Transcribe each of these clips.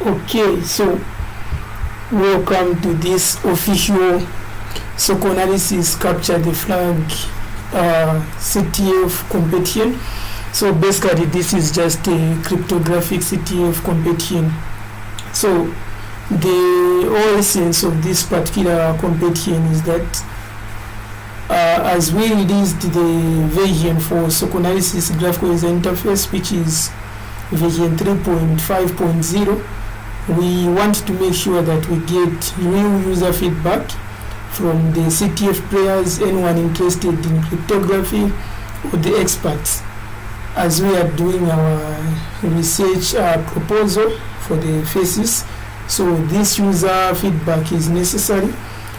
Okay, so welcome to this official sokonalysis capture the flag CTF competition. So basically this is just a cryptographic CTF competition. So the whole essence of this particular competition is that as we released the version for sokonalysis graphical user interface, which is version 3.5.0, we want to make sure that we get real user feedback from the CTF players, anyone interested in cryptography, or the experts, as we are doing our research proposal for the thesis. So this user feedback is necessary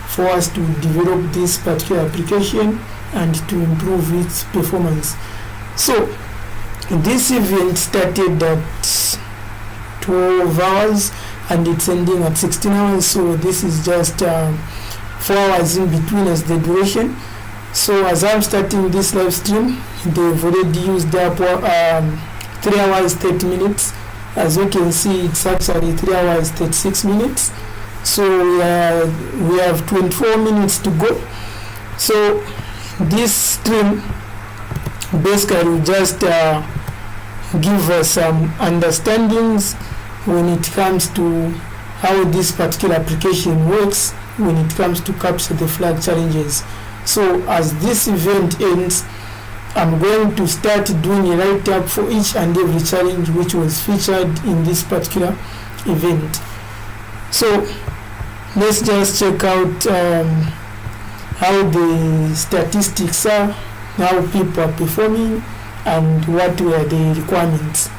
for us to develop this particular application and to improve its performance. So this event started at 12 hours and it's ending at 16 hours, so this is just 4 hours in between as the duration. So as I'm starting this live stream, they've already used up 3 hours 30 minutes. As you can see, it's actually 3 hours 36 minutes. So we have 24 minutes to go. So this stream basically will just give us some understandings when it comes to how this particular application works when it comes to capture the flag challenges. So as this event ends, I'm going to start doing a write-up for each and every challenge which was featured in this particular event. So let's just check out how the statistics are, how people are performing, and what were the requirements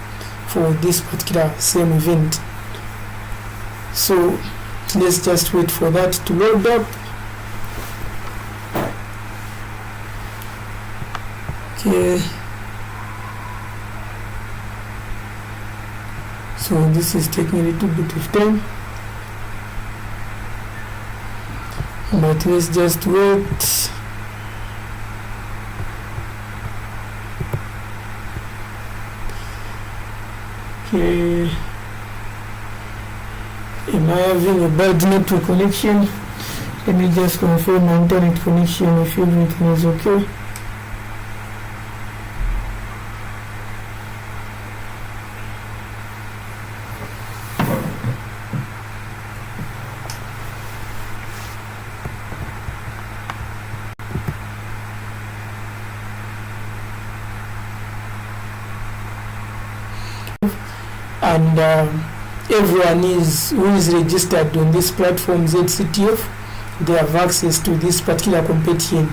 for this particular same event. So let's just wait for that to load up. Okay, so this is taking a little bit of time, but let's just wait. Okay, am I having a bad network connection? Let me just confirm my internet connection if everything is okay. And everyone who is registered on this platform ZedCTF, they have access to this particular competition.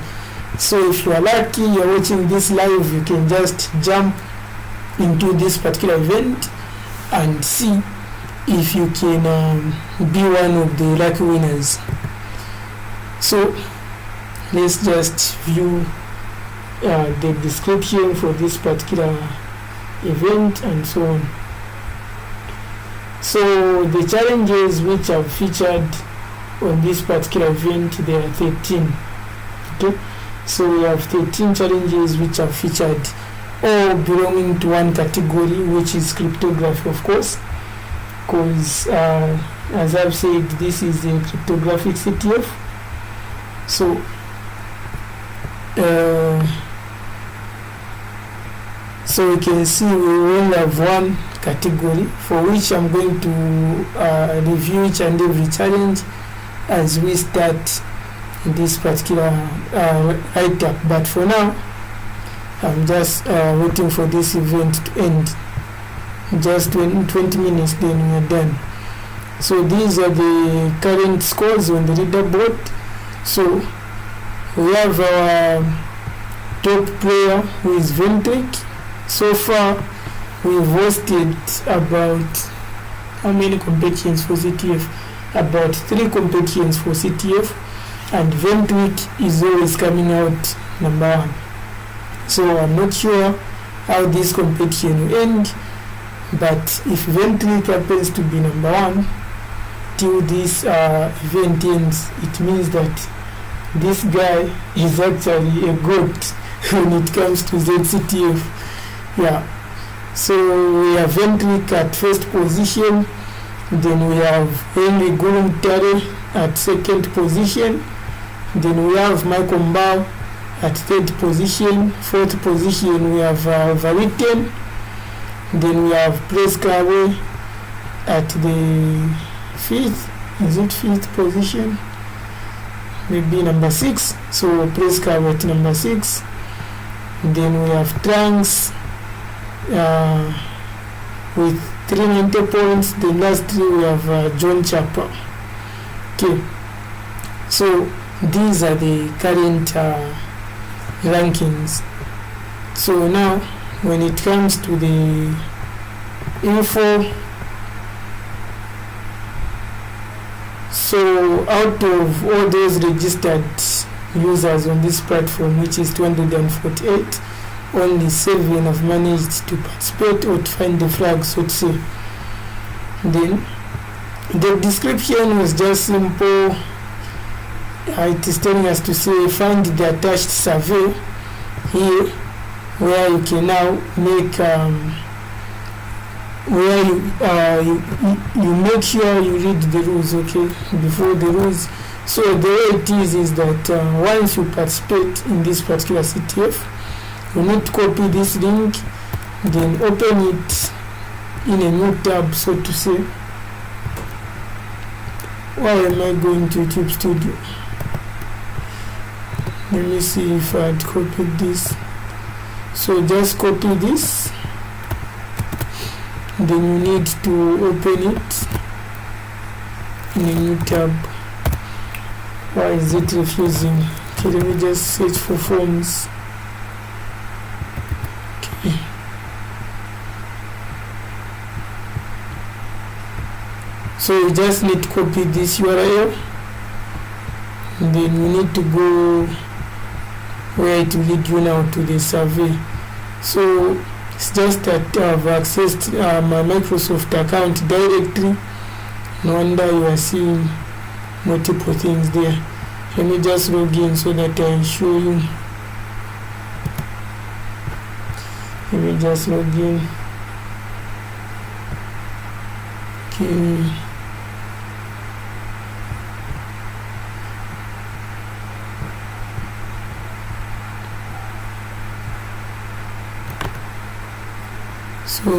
So if you are lucky, you're watching this live, you can just jump into this particular event and see if you can be one of the lucky winners. So let's just view the description for this particular event and so on. So the challenges which are featured on this particular event, there are 13. Okay, so we have 13 challenges which are featured, all belonging to one category, which is cryptography, of course, because as I've said, this is a cryptographic CTF. So so you can see we only have one category, for which I'm going to review each and every challenge as we start this particular write-up. But for now, I'm just waiting for this event to end. Just 20 minutes, then we are done. So these are the current scores on the leaderboard. So we have our top player, who is Ventric. So far we've hosted about how many competitions for CTF? About 3 competitions for CTF, and Ventric is always coming out number 1. So I'm not sure how this competition will end, but if Ventric happens to be number 1 till this event ends, it means that this guy is actually a goat when it comes to ZedCTF. Yeah, so we have Ventric at first position Then we have Henry Gurumtare at second position. Then we have Michael Mbao at third position. Fourth position we have Veritten. Then we have Prescawe at the fifth position, maybe number 6. So Prescawe at number 6. Then we have Trunks with 390 points. Then lastly we have John Chapa. Okay, so these are the current rankings. So now when it comes to the info, so out of all those registered users on this platform, which is 248, only 7 have managed to participate or to find the flag, so to say. Then the description was just simple. It is telling us to say find the attached survey here, where you can now make where you make sure you read the rules, okay, before the rules. So the way it is that once you participate in this particular CTF, you need to copy this link, then open it in a new tab, so to say. Why am I going to YouTube Studio? Let me see if I had copied this. So just copy this, then you need to open it in a new tab. Why is it refusing? Okay, let me just search for forms. Okay. So you just need to copy this URL, and then you need to go where it will lead you now to the survey. So it's just that I've accessed my Microsoft account directly. No wonder you are seeing multiple things there. Let me just log in so that I show you. Let me just log in. Okay. So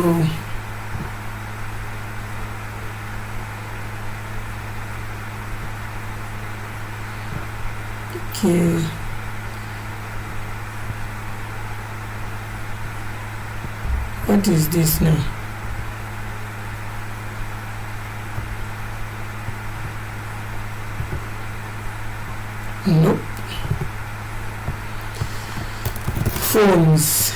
okay, what is this now? Nope. Forms.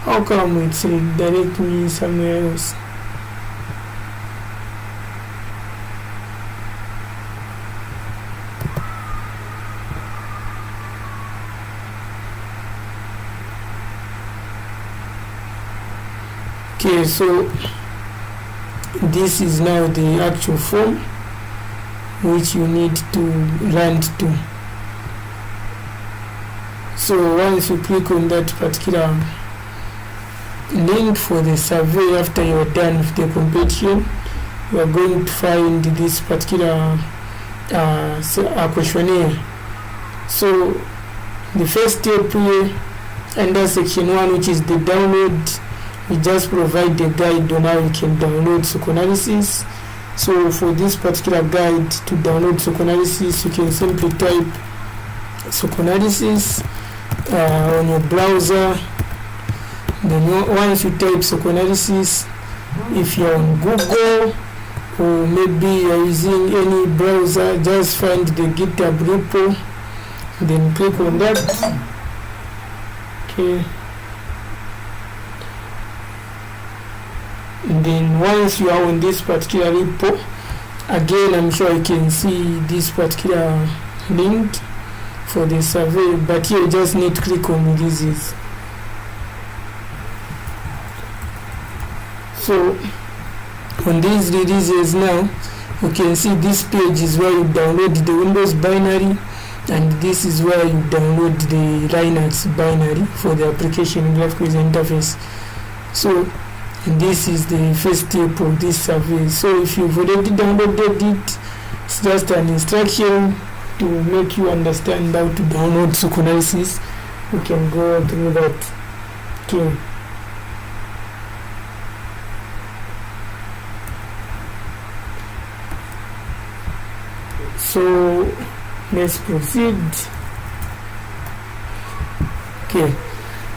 How come it's redirect me somewhere else? Okay, so this is now the actual form which you need to run to. So once you click on that particular link for the survey, after you are done with the competition, you are going to find this particular questionnaire. So the first step here under section 1, which is the download, we just provide the guide on how you can download sokonalysis. So for this particular guide to download sokonalysis, you can simply type sokonalysis on your browser. Then once you type sokonalysis, if you're on Google or maybe you're using any browser, just find the GitHub repo, then click on that. Okay. And then once you are on this particular repo, again I'm sure you can see this particular link for the survey, but here you just need to click on releases. So on these releases now, you can see this page is where you download the Windows binary, and this is where you download the Linux binary for the application graphical user interface. So this is the first step of this survey. So if you've already downloaded it, it's just an instruction to make you understand how to download sokonalysis. You can go through that. Okay. So let's proceed. Okay,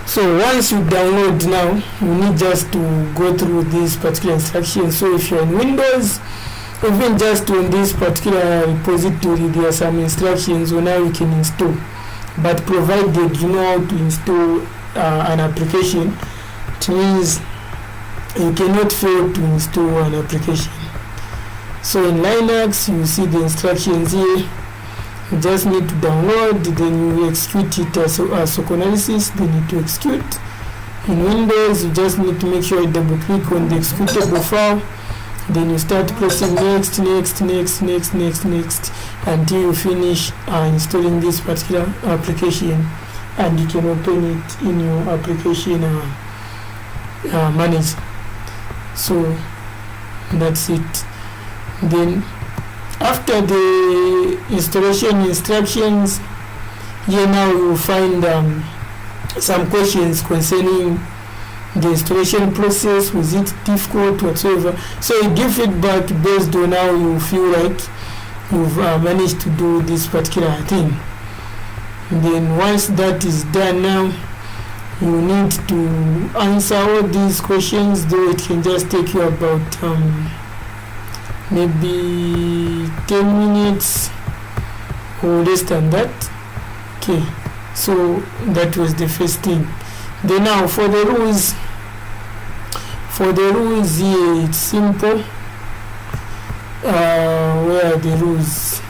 so once you download now, you need just to go through this particular instruction. So if you're in Windows, even just on this particular repository, there are some instructions on how you can install, but provided you know how to install an application, it means you cannot fail to install an application. So in Linux, you see the instructions here. You just need to download, then you execute it as sokonalysis, then you need to execute. In Windows, you just need to make sure you double click on the executable file, then you start pressing next until you finish installing this particular application, and you can open it in your application manager. So that's it. Then after the installation instructions, here now you will find some questions concerning the installation process. Was it difficult, whatsoever? So you give feedback based on how you feel like you've managed to do this particular thing. And then once that is done, now you need to answer all these questions, though it can just take you about maybe 10 minutes or less than that. Okay, so that was the first thing. Then now for the rules here, it's simple. Where are the rules?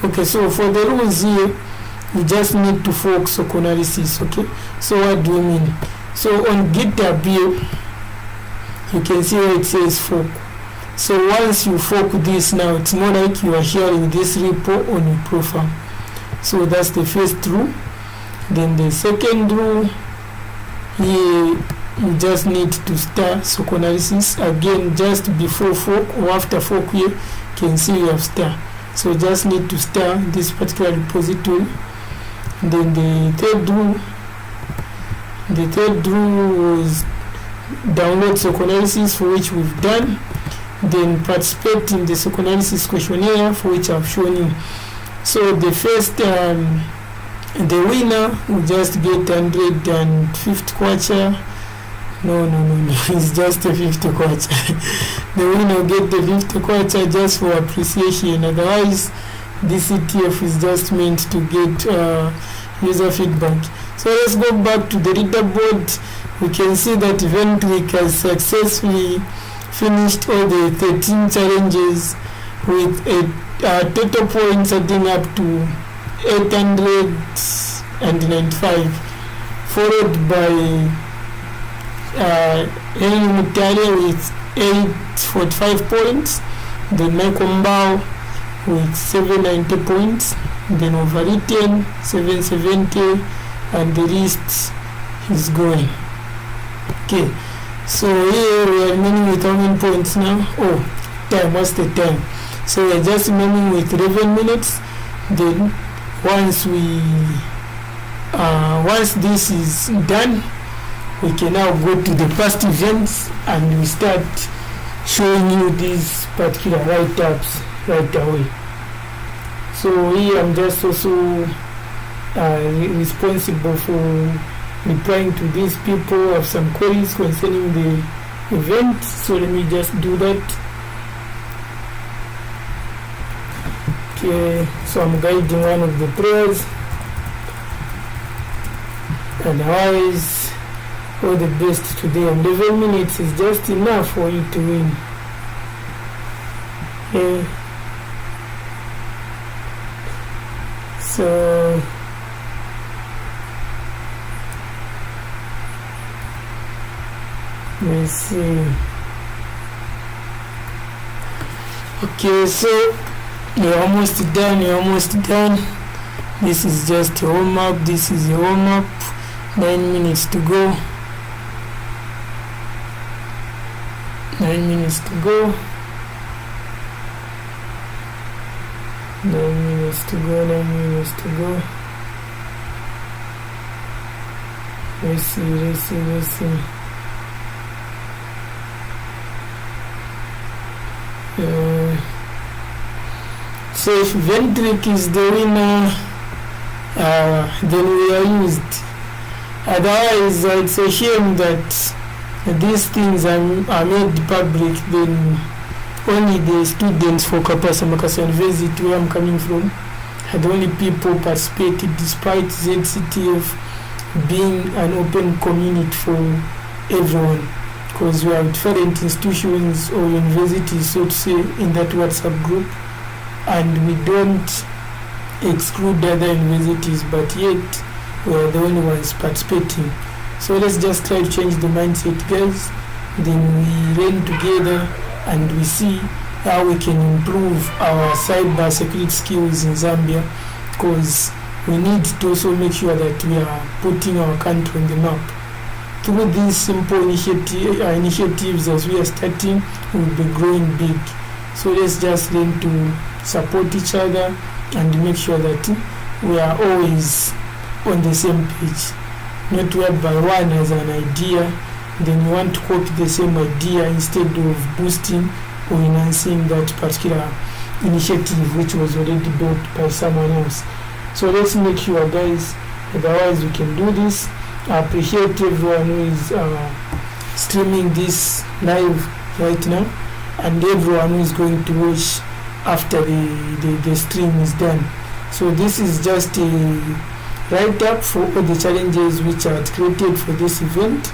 Okay, so for the rules here, you just need to fork sokonalysis. Okay, so what do you mean? So on GitHub here, you can see where it says fork. So once you fork this, now it's more like you are sharing this repo on your profile. So that's the first rule. Then the second rule here, you just need to start sokonalysis again just before fork or after fork. Here you can see you have start. So just need to start this particular repository. Then the third rule was download sokonalysis, for which we've done. Then participate in the sokonalysis questionnaire, for which I've shown you. So the first, the winner will just get 150 kwacha. No, it's just a 50 kwacha. The winner will get the 50 kwacha just for appreciation. Otherwise, the CTF is just meant to get user feedback. So let's go back to the leaderboard. We can see that Event Week has successfully finished all the 13 challenges with a total points adding up to 895, followed by Henry Mutalia with 845 points, then Michael Mbao with 790 points, then Overwritten 770, and the list is going. Okay, so here we are remaining with how many points now? Oh, time, what's the time? So we are just remaining with 11 minutes. Then once this is done, we can now go to the past events and we start showing you these particular write-ups right away. So here I'm just also responsible for replying to these people who have some queries concerning the event. So let me just do that. Okay, so I'm guiding one of the prayers. Otherwise, all the best today, and 11 minutes is just enough for you to win. Okay. So Let's see. Okay, so you're almost done. This is just a warm up. This is a warm up. 9 minutes to go. 9 minutes to go. 9 minutes to go. 9 minutes to go. Let's see. So if Ventric is the winner, then we are used. Otherwise, it's a shame that these things are made public, then only the students for Kapasa University, where I'm coming from, had only people participated, despite ZedCTF being an open community for everyone, because we have different institutions or universities, so to say, in that WhatsApp group, and we don't exclude other universities, but yet we are the only ones participating. So let's just try to change the mindset, guys. Then we learn together and we see how we can improve our cyber security skills in Zambia, because we need to also make sure that we are putting our country on the map. Through these simple initiatives as we are starting, we will be growing big. So let's just learn to support each other and make sure that we are always on the same page. Not whereby one has an idea, then you want to copy the same idea instead of boosting or enhancing that particular initiative which was already built by someone else. So let's make sure, guys, otherwise we can do this. I appreciate everyone who is streaming this live right now, and everyone who is going to watch after the stream is done. So this is just a write-up for all the challenges which are created for this event.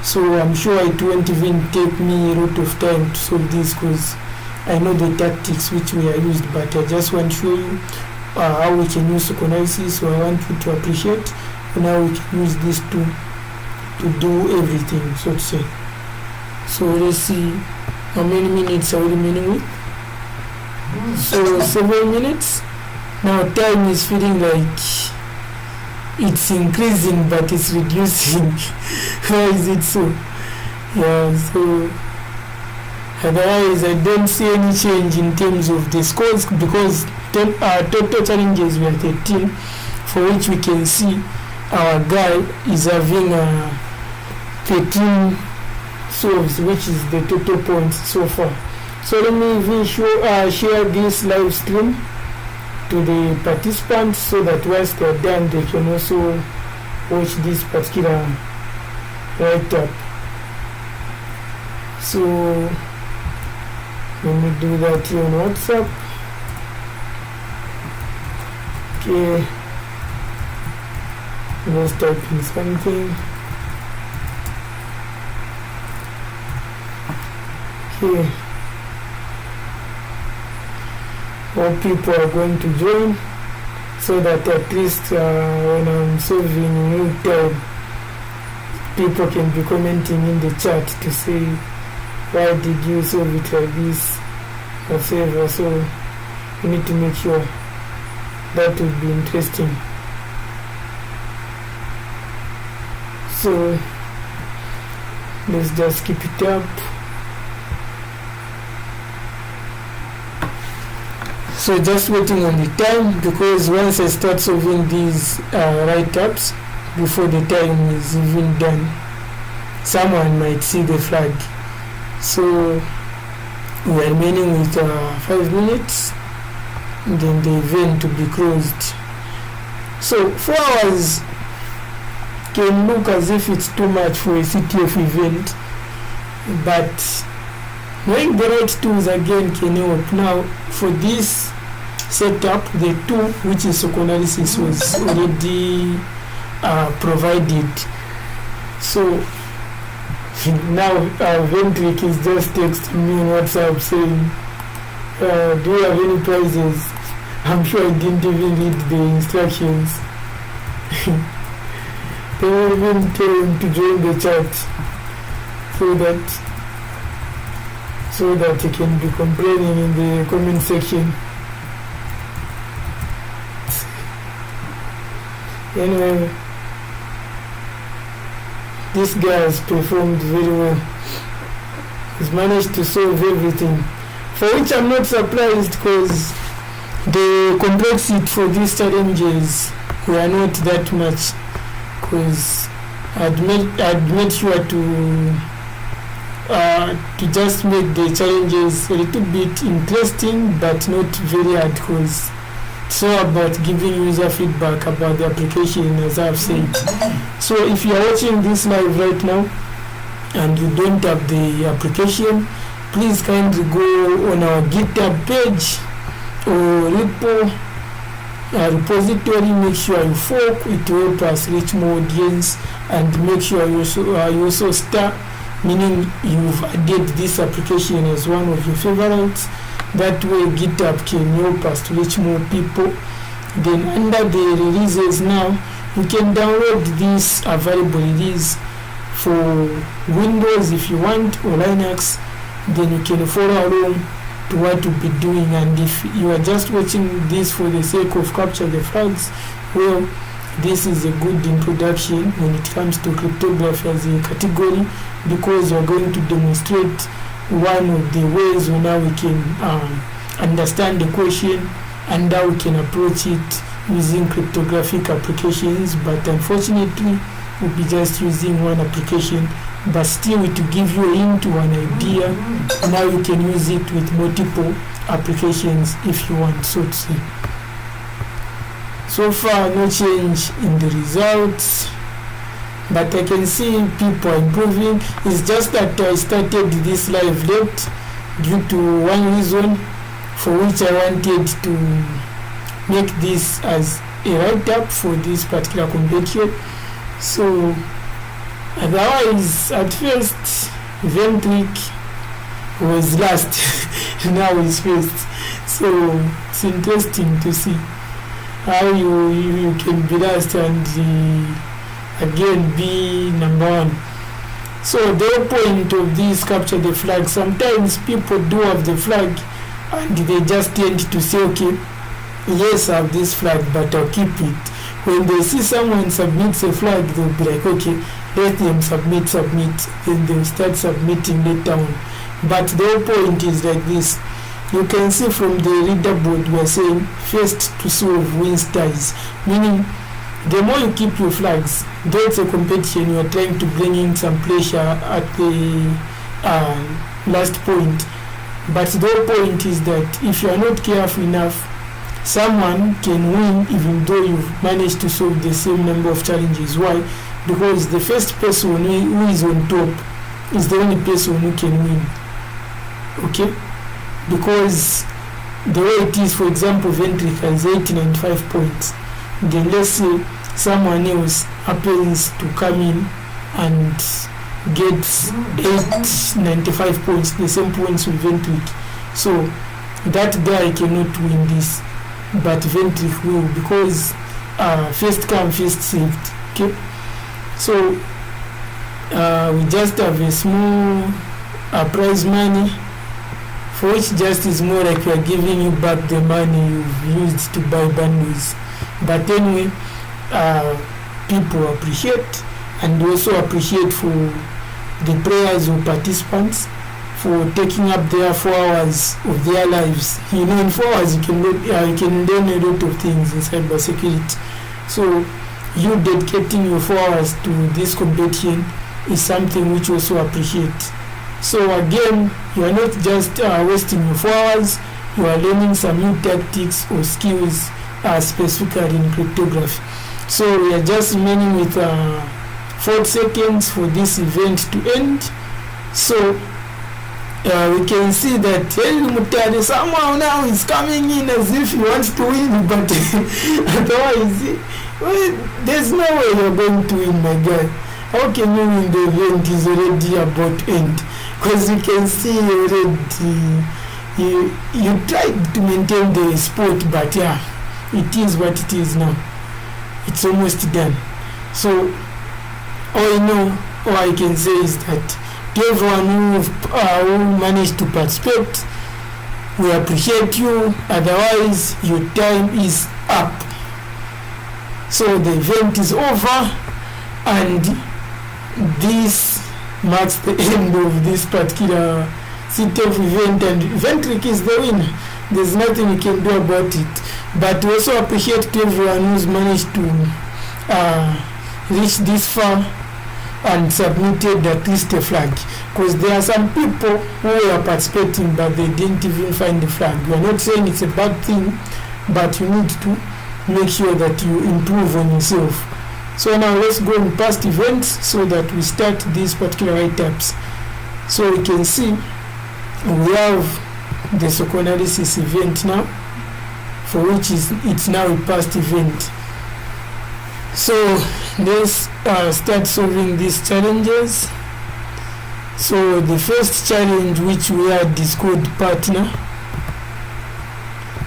So I'm sure it won't even take me a lot of time to solve this, because I know the tactics which we are used, but I just want to show you how we can use sokonalysis. So I want you to appreciate how we can use this to do everything, so to say. So let's see how many minutes are we remaining with. So 7 minutes. Now time is feeling like it's increasing but it's reducing. Why is it so? Yeah, so otherwise I don't see any change in terms of the scores, because total challenges we are 13, for which we can see our guy is having 13 solves, which is the total points so far. So let me even share this live stream to the participants, so that once they are done they can also watch this particular write-up. So let me do that here on WhatsApp. Okay, let's type in something. Okay, more people are going to join, so that at least when I'm solving new time, people can be commenting in the chat to say, why did you solve it like this, whatever. So we need to make sure that would be interesting. So let's just keep it up. So just waiting on the time, because once I start solving these write-ups before the time is even done, someone might see the flag. So we are remaining with 5 minutes, and then the event to be closed. So 4 hours can look as if it's too much for a CTF event, but knowing the right tools again can help. Now for this setup, the tool which is sokonalysis was already provided. So now Ventric is just texting me on WhatsApp saying, do you have any prizes? I'm sure I didn't even read the instructions. They will even tell him to join the chat. so that you can be complaining in the comment section. Anyway, this guy has performed very well. He's managed to solve everything, for which I'm not surprised, because the complexity for these challenges were not that much, because I'd made sure to just make the challenges a little bit interesting but not very hard, because it's all about giving user feedback about the application, as I've said. So if you are watching this live right now and you don't have the application, please kindly go on our GitHub page or repo repository. Make sure you fork, it will help us reach more audience, and make sure you also start, meaning you've added this application as one of your favorites. That way GitHub can help us to reach more people. Then under the releases now, you can download this available release for Windows if you want, or Linux. Then you can follow along to what we'll be doing. And if you are just watching this for the sake of capture the flags, well, this is a good introduction when it comes to cryptography as a category, because we're going to demonstrate one of the ways on how we can understand the question and how we can approach it using cryptographic applications. But unfortunately, we'll be just using one application, but still it will give you a hint to an idea, and now you can use it with multiple applications if you want, so to say. So far, no change in the results, but I can see people improving. It's just that I started this live late due to one reason, for which I wanted to make this as a write-up for this particular competition. So otherwise, at first Ventric was last now is first, so it's interesting to see how you can be last and again be number one. So the whole point of this capture the flag, sometimes people do have the flag and they just tend to say, okay, yes, I have this flag, but I'll keep it. When they see someone submits a flag, they'll be like, okay, let them submit, then they'll start submitting later on. But the whole point is like this. You can see from the leaderboard we are saying first to solve wins ties, meaning the more you keep your flags, though it's a competition, you are trying to bring in some pressure at the last point. But the whole point is that if you are not careful enough, someone can win even though you've managed to solve the same number of challenges. Why? Because the first person who is on top is the only person who can win. Okay? Because the way it is, for example, Ventric has 895 points. Then let's say someone else happens to come in and gets 895 points, the same points with Ventric. So that guy cannot win this, but Ventric will, because first come, first served. Okay? So we just have a small prize money, for which just is more like we are giving you back the money you've used to buy bundles. But anyway, people appreciate, and also appreciate for the players or participants for taking up their 4 hours of their lives. You know, in 4 hours you can learn a lot of things in cybersecurity. So you dedicating your 4 hours to this competition is something which also appreciate. So again, you are not just wasting your 4 hours, you are learning some new tactics or skills specifically in cryptography. So we are just remaining with 4 seconds for this event to end. So we can see that Mutare somehow now is coming in as if he wants to win, but otherwise, well, there's no way you're going to win, my guy. How can you win the event is already about to end? Because you can see already you tried to maintain the sport, but yeah, it is what it is now. It's almost done. So all I can say is that To everyone who managed to participate, we appreciate you, otherwise your time is up. So the event is over, and this marks the end of this particular CTF event, and Ventric is the winner. There's nothing we can do about it. But we also appreciate to everyone who's managed to reach this far and submitted at least a flag, because there are some people who are participating but they didn't even find the flag. We are not saying it's a bad thing, but you need to make sure that you improve on yourself. So now let's go in past events so that we start these particular write-ups. So we can see we have the sokonalysis event now, for which it's now a past event. So let's start solving these challenges. So the first challenge which we had is called partner.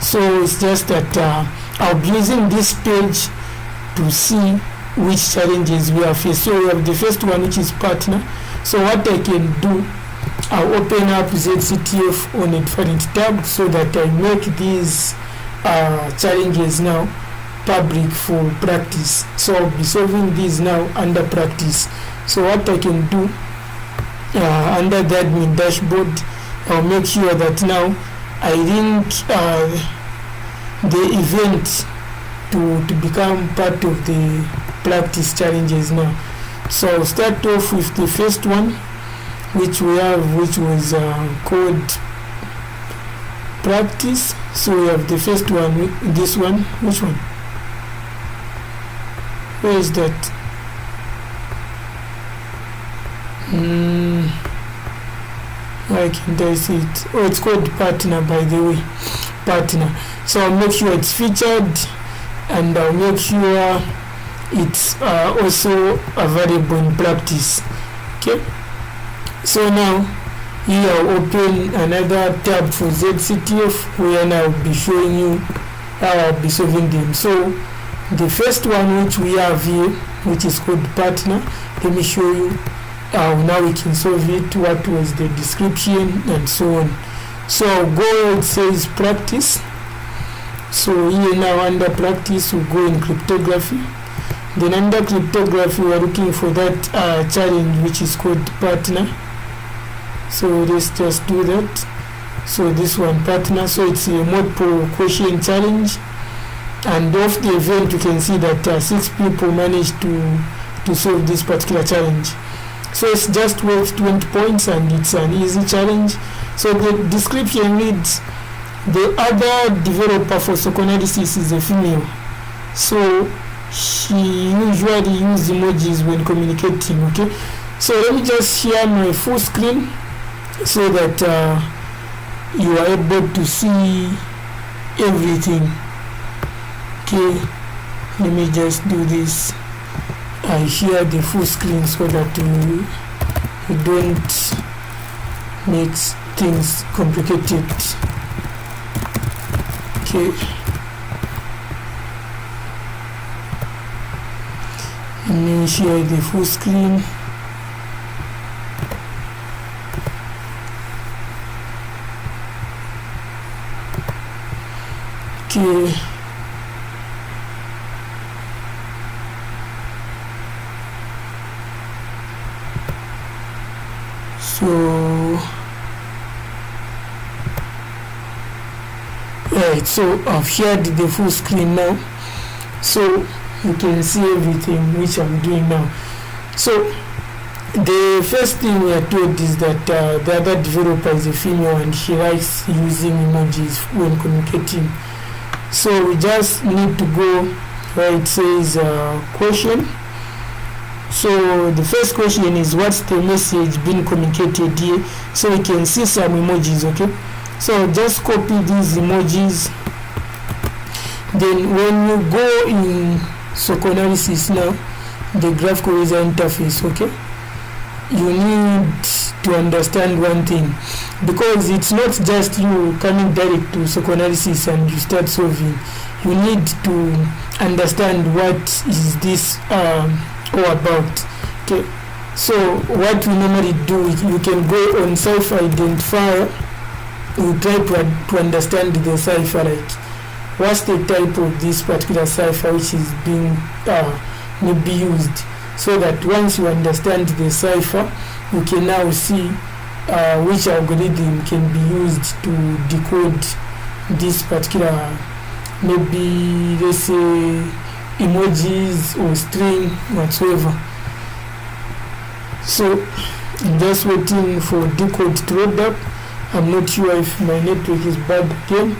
So it's just that I'll be using this page to see which challenges we have faced. So we have the first one, which is partner. So what I can do, I'll open up ZedCTF on a different tab so that I make these challenges now public for practice. So I'll be solving these now under practice. So what I can do, under the admin dashboard, I'll make sure that now I link the event to become part of the practice challenges now. So I'll start off with the first one, which we have, which was called practice. So we have the first one, this one. Which one? Where is that? Why can't I see it? Oh, it's called partner, by the way. Partner. So I'll make sure it's featured, and I'll make sure it's also available in practice. Okay. So now here I'll open another tab for ZedCTF, where now I'll be showing you how I'll be solving them. So the first one which we have here, which is called partner, let me show you how now we can solve it, what was the description and so on. So I'll go where it says practice. So here now under practice we'll go in cryptography. Then under cryptography we're looking for that challenge which is called partner. So let's just do that. So this one, partner. So it's a multiple question challenge, and off the event you can see that 6 people managed to solve this particular challenge. So it's just worth 20 points and it's an easy challenge. So the description reads, the other developer for sokonalysis is a female, so she usually uses emojis when communicating. Okay, so let me just share my full screen so that you are able to see everything. Okay, let me just do this. I share the full screen so that we don't make things complicated. Okay, let me share the full screen. Okay, so right, so I've shared the full screen now, so you can see everything which I'm doing now. So the first thing we are told is that the other developer is a female and she likes using emojis when communicating. So we just need to go where it says question. So the first question is, what's the message being communicated here? So we can see some emojis. Okay, so just copy these emojis. Then when you go in sokonalysis now, the graphical user interface, okay, you need to understand one thing, because it's not just you coming direct to sokonalysis and you start solving. You need to understand what is this all about. Okay, So what we normally do is you can go on Cipher identifier, you try to understand the cipher, like what's the type of this particular cipher which is being maybe used, so that once you understand the cipher, you can now see which algorithm can be used to decode this particular, maybe let's say emojis or string whatsoever. So I'm just waiting for decode to load up. I'm not sure if my network is bad again,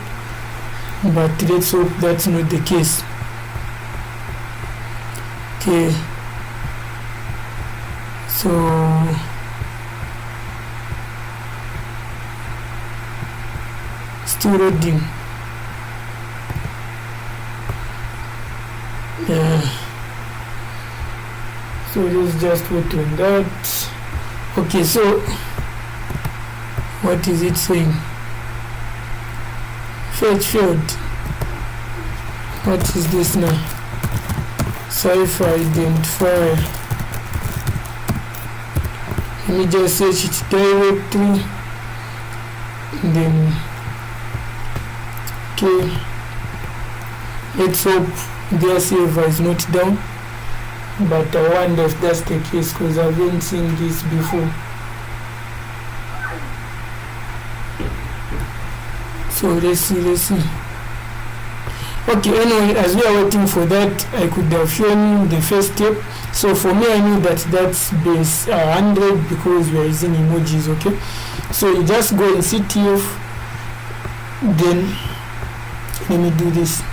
but let's hope that's not the case. Okay, so still loading. So let's just wait on that. Okay, so what is it saying? Fetch failed. What is this now? Cipher identifier. Let me just search it directly. And then okay, let's hope their server is not down, but I wonder if that's the case because I haven't seen this before. So let's see. Okay, anyway, as we are waiting for that, I could have shown you the first step. So for me, I knew that that's base 100 because we are using emojis. Okay, so you just go in CTF, then let me do this.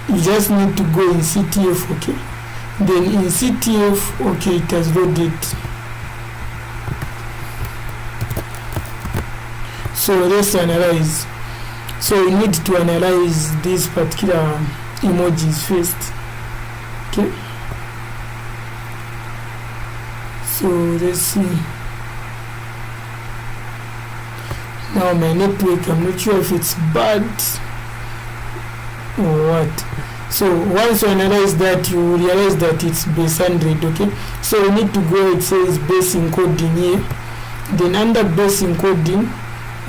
You just need to go in CTF, okay? Then in CTF, okay, it has loaded. So let's analyze. So we need to analyze these particular emojis first. Okay. So let's see. Now my network, I'm not sure if it's bad or what. So once you analyze that, you realize that it's base 100, okay? So we need to go, it says base encoding here. Then under base encoding,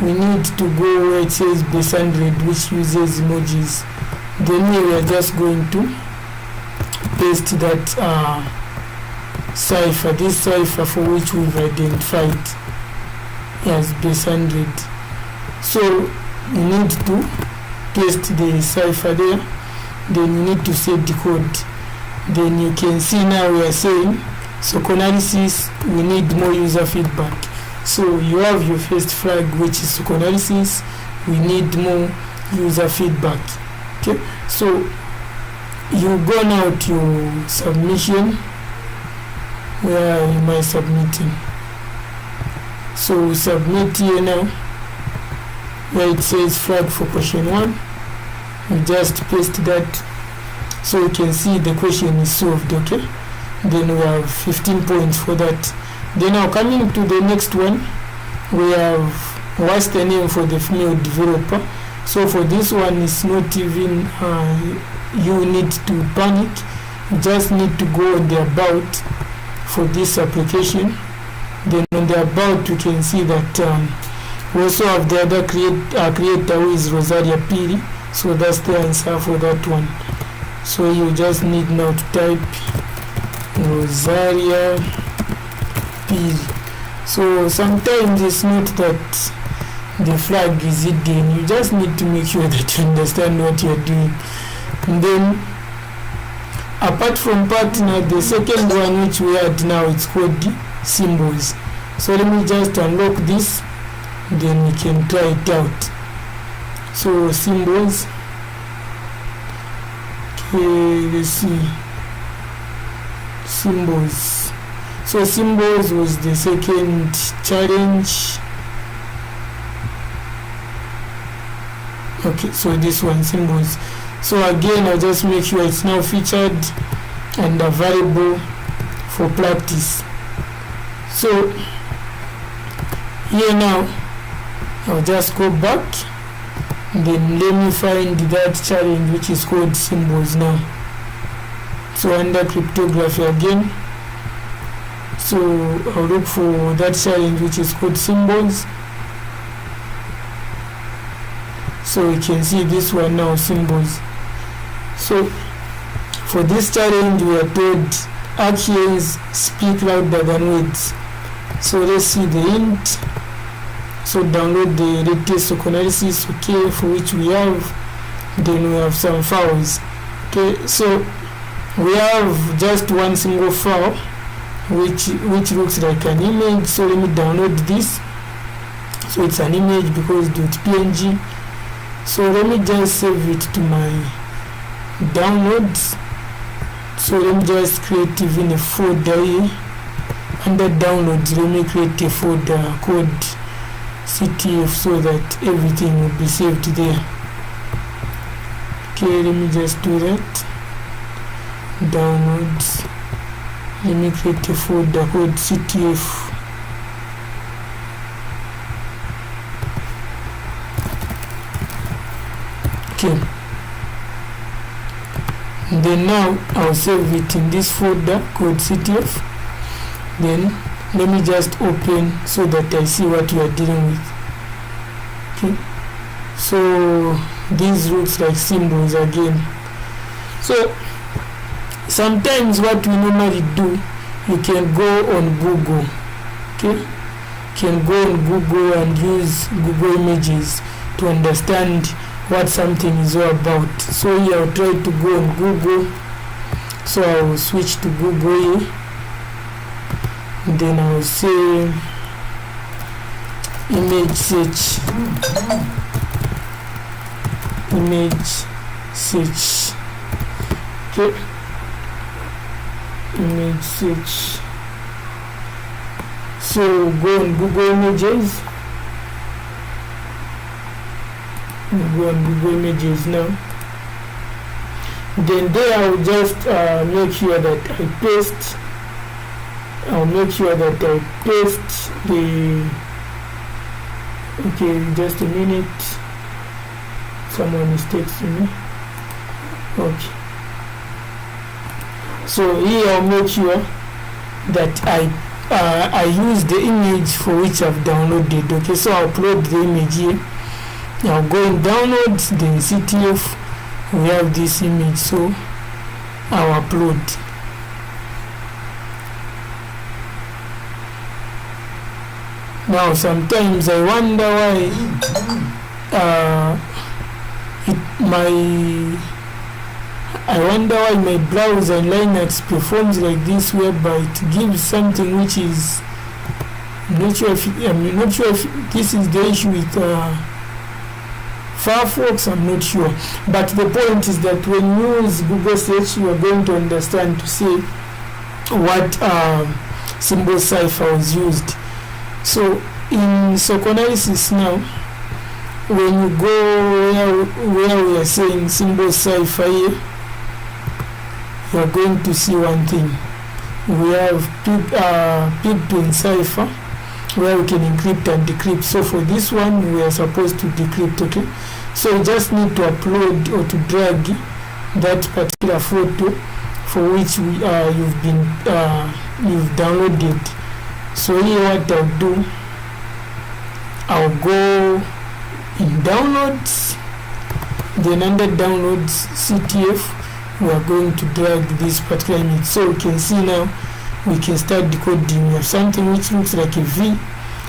we need to go where it says base 100, which uses emojis. Then here we are just going to paste that cipher, this cipher for which we've identified as base 100. So you need to paste the cipher there. Then you need to say decode. Then you can see now we are saying sokonalysis, we need more user feedback. So you have your first flag, which is sokonalysis, we need more user feedback. Okay, so you go now to your submission. Where am I submitting? So submit here now where it says flag for question 1. You just paste that so you can see the question is solved. Okay, then we have 15 points for that. Then now coming to the next one, we have what's the name for the female developer. So for this one, it's not even you need to panic. You just need to go on the about for this application. Then on the about you can see that we also have the other creator who is Rosaria Piri. So that's the answer for that one. So you just need now to type Rosaria Piri. So sometimes it's not that the flag is hidden, you just need to make sure that you understand what you're doing. And then apart from partner, the second one which we had now, it's called symbols. So let me just unlock this, then we can try it out. So symbols, okay, let's see, symbols. So symbols was the second challenge. Okay, so this one, symbols. So again, I'll just make sure it's now featured and available for practice. So here now, I'll just go back. Then let me find that challenge which is called symbols now. So under cryptography again, so I'll look for that challenge which is called symbols. So we can see this one now, symbols. So for this challenge we are told actions speak louder than words. So let's see the hint. So download the latest sokonalysis, okay, for which we have. Then we have some files. Okay, so we have just one single file which looks like an image. So let me download this. So it's an image because it's .png. So let me just save it to my downloads. So let me just create even a folder here. Under downloads, let me create a folder called CTF so that everything will be saved there. Okay, let me just do that. Downloads. Let me create a folder called CTF. Okay. And then now I'll save it in this folder called CTF. Then let me just open so that I see what we are dealing with. Okay. So this looks like symbols again. So sometimes what we normally do, you can go on Google. Okay. You can go on Google and use Google Images to understand what something is all about. So here I'll try to go on Google. So I will switch to Google here. And then I will say image search. Image search. Okay. Image search. So go on Google Images. Go on Google Images now. Then there I will just make sure that I paste. I'll make sure that I paste the. Okay, just a minute. Someone is texting me. Okay. So here I'll make sure that I use the image for which I've downloaded. Okay, so I'll upload the image here. I'll go in downloads, then CTF. We have this image, so I'll upload. Now sometimes I wonder why my browser in Linux performs like this, whereby it gives something which is, I'm not sure if this is the issue with Firefox, I'm not sure. But the point is that when you use Google search, you are going to understand to see what symbol cipher was used. So in sokonalysis now, when you go where we are saying symbol cipher here, you are going to see one thing. We have pip in cipher where we can encrypt and decrypt. So for this one we are supposed to decrypt. Okay, so you just need to upload or to drag that particular photo for which you've downloaded. So here what I'll do, I'll go in downloads, then under downloads CTF, we are going to drag this particular image. So we can see now we can start decoding. We have something which looks like a V.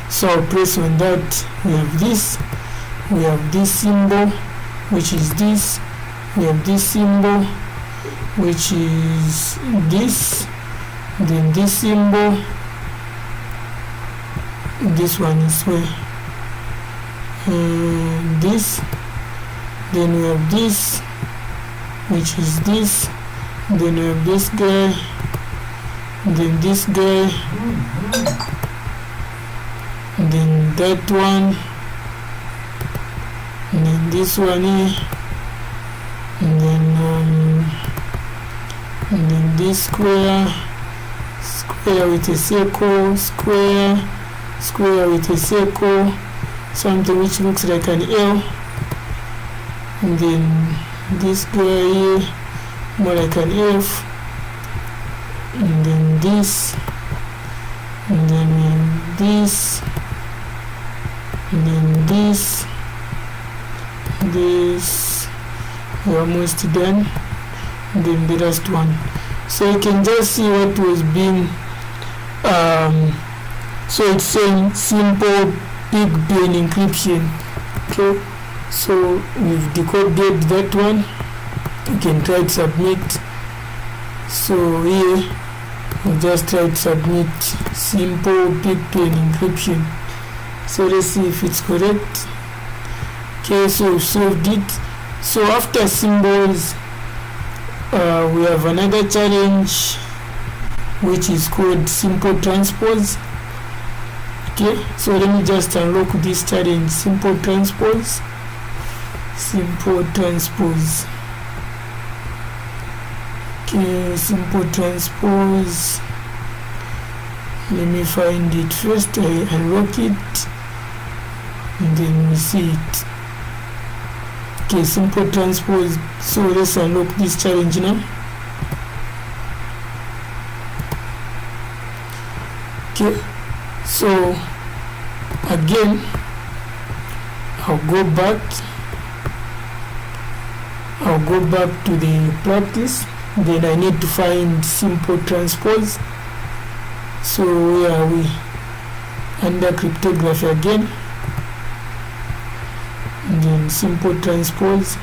So I'll press on that. We have this symbol, which is this. We have this symbol, which is this. Then this symbol. This one is where this. Then we have this, which is this. Then we have this guy. Then this guy. Then that one. And then this one here. And then this square with a circle, square with a circle, something which looks like an L, and then this square here more like an F, and then this, and then this, and then this, this. We're almost done. And then the last one. So you can just see what was being so it's saying simple big brain encryption. Okay, so we've decoded that one. You can try to submit. So here we'll just try to submit simple big brain encryption. So let's see if it's correct. Okay, so we've solved it. So after symbols, we have another challenge which is called simple transpose. Okay, so let me just unlock this challenge, simple transpose. Simple transpose. Okay, simple transpose. Let me find it first. I unlock it and then we see it. Okay, simple transpose. So let's unlock this challenge now. Okay, so again I'll go back to the practice. Then I need to find simple transpose. So where are we? Under cryptography again, and then simple transpose,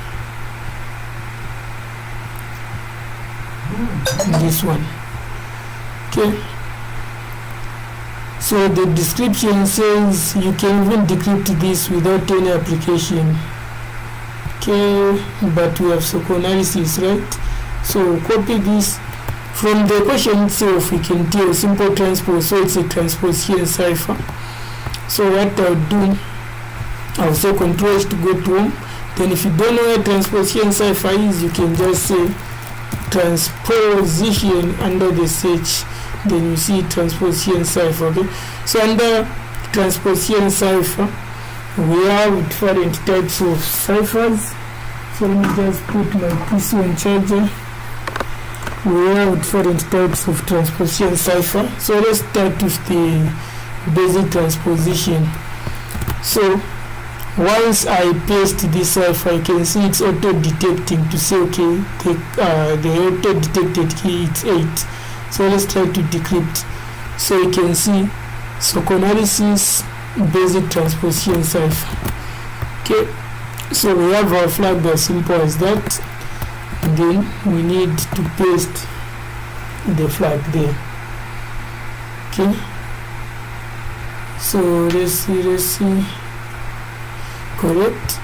this one. Okay, so the description says you can even decrypt this without any application. Okay, but we have sokonalysis, right? So copy this from the question itself. We can tell simple transpose, so it's a transpose here in Cipher. So what I'll do, I'll say Control H to go to home. Then if you don't know where transpose here in Cipher is, you can just say transposition under the search. Then you see transpose here in Cipher. Okay, so under transpose here in Cipher, we have different types of ciphers. So let me just put my PC on charger. We have different types of transposition cipher. So let's start with the basic transposition. So once I paste this cipher, you can see it's auto-detecting to say, okay, the auto-detected key is 8. So let's try to decrypt. So you can see sokonalysis basic transposition cipher. Okay, so we have our flag as simple as that. And then we need to paste the flag there. Okay, so let's see, correct.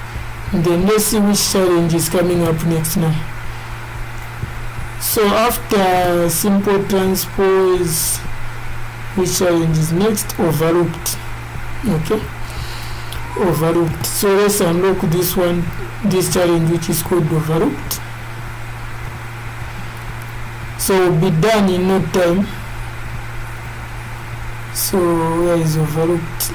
And then let's see which challenge is coming up next now. So after simple transpose, which challenge is next? Overlooked. Okay, overlooked. So let's unlock this one, this challenge, which is called overlooked. So be done in no time. So where is overlooked?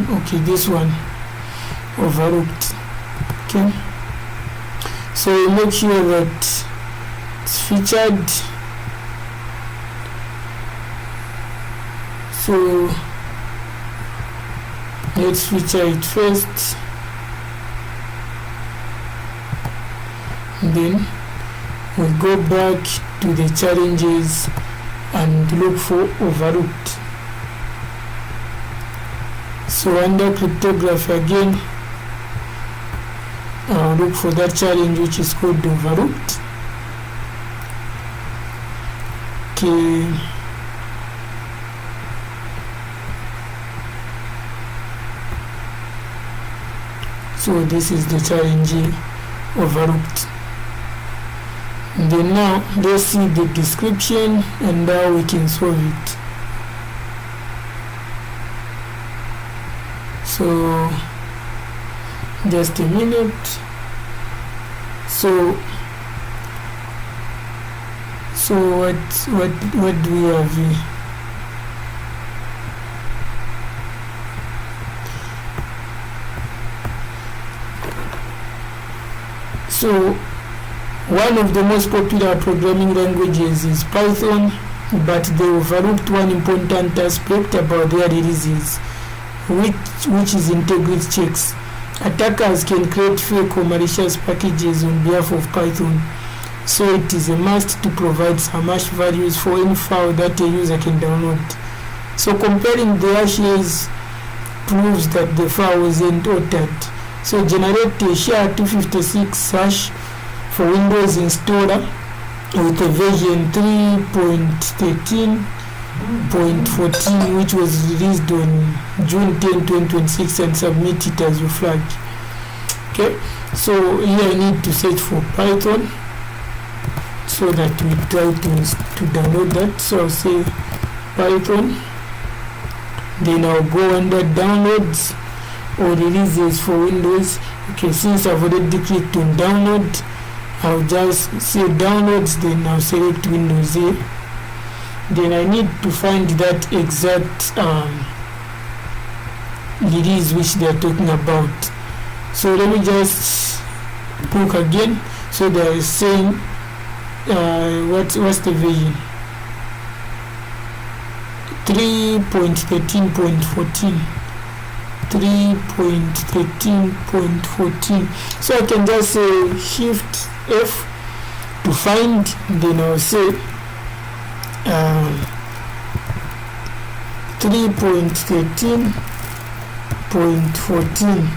Okay, this one, overlooked. Okay, so we make sure that it's featured. So let's feature it first, and then we'll go back to the challenges and look for overlooked. So under cryptography again, I'll look for that challenge which is called overlooked. Okay, so this is the challenge overlooked. And then now let's see the description and how we can solve it. So just a minute. So what do we have here? So one of the most popular programming languages is Python, but they overlooked one important aspect about their releases, which is integrity checks. Attackers can create fake or malicious packages on behalf of Python, so it is a must to provide some hash values for any file that a user can download. So comparing the hashes proves that the file isn't altered. So generate a SHA-256 hash for Windows installer with a version 3.13.14 which was released on June 10, 2026 and submit it as you flag. Okay, so here I need to search for Python so that we try to download that. So I'll say Python, then I'll go under downloads or releases for Windows. Okay, since I've already clicked on download, I'll just say downloads, then I'll select Windows A. Then I need to find that exact release which they are talking about. So let me just look again. So they are saying what's the version? 3.13.14. 3.13.14. So I can just say Shift F to find, then I'll say 3.13.14.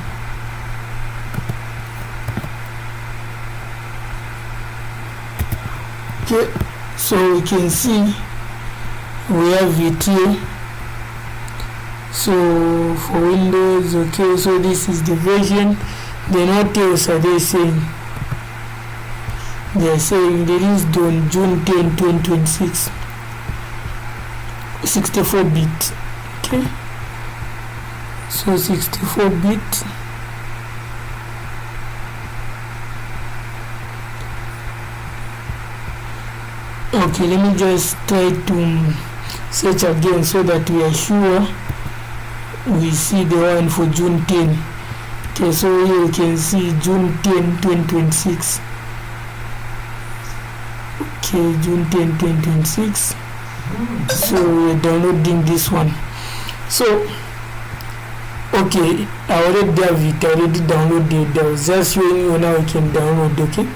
Okay, so we can see we have it here. So for Windows, okay, so this is the version. Then what else are they saying? They are saying released on June 10, 2026, 64-bit. Okay, so 64-bit. Okay, let me just try to search again so that we are sure we see the one for June 10. Okay, so here you can see June 10, 2026. Okay, June 10, 2026. So we're downloading this one. So okay, I already have it, I already downloaded. I was just showing you now I can download. Okay,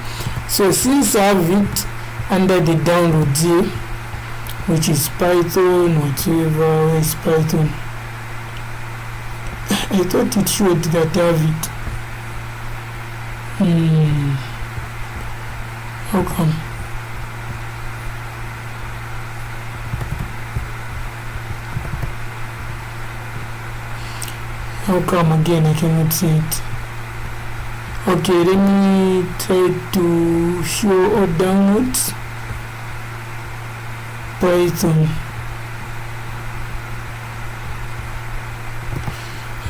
so since I have it under the downloads here, which is Python, whatever, where is Python? I thought it showed that I have it. How come? How come again I cannot see it? Okay, let me try to show all downloads. Python.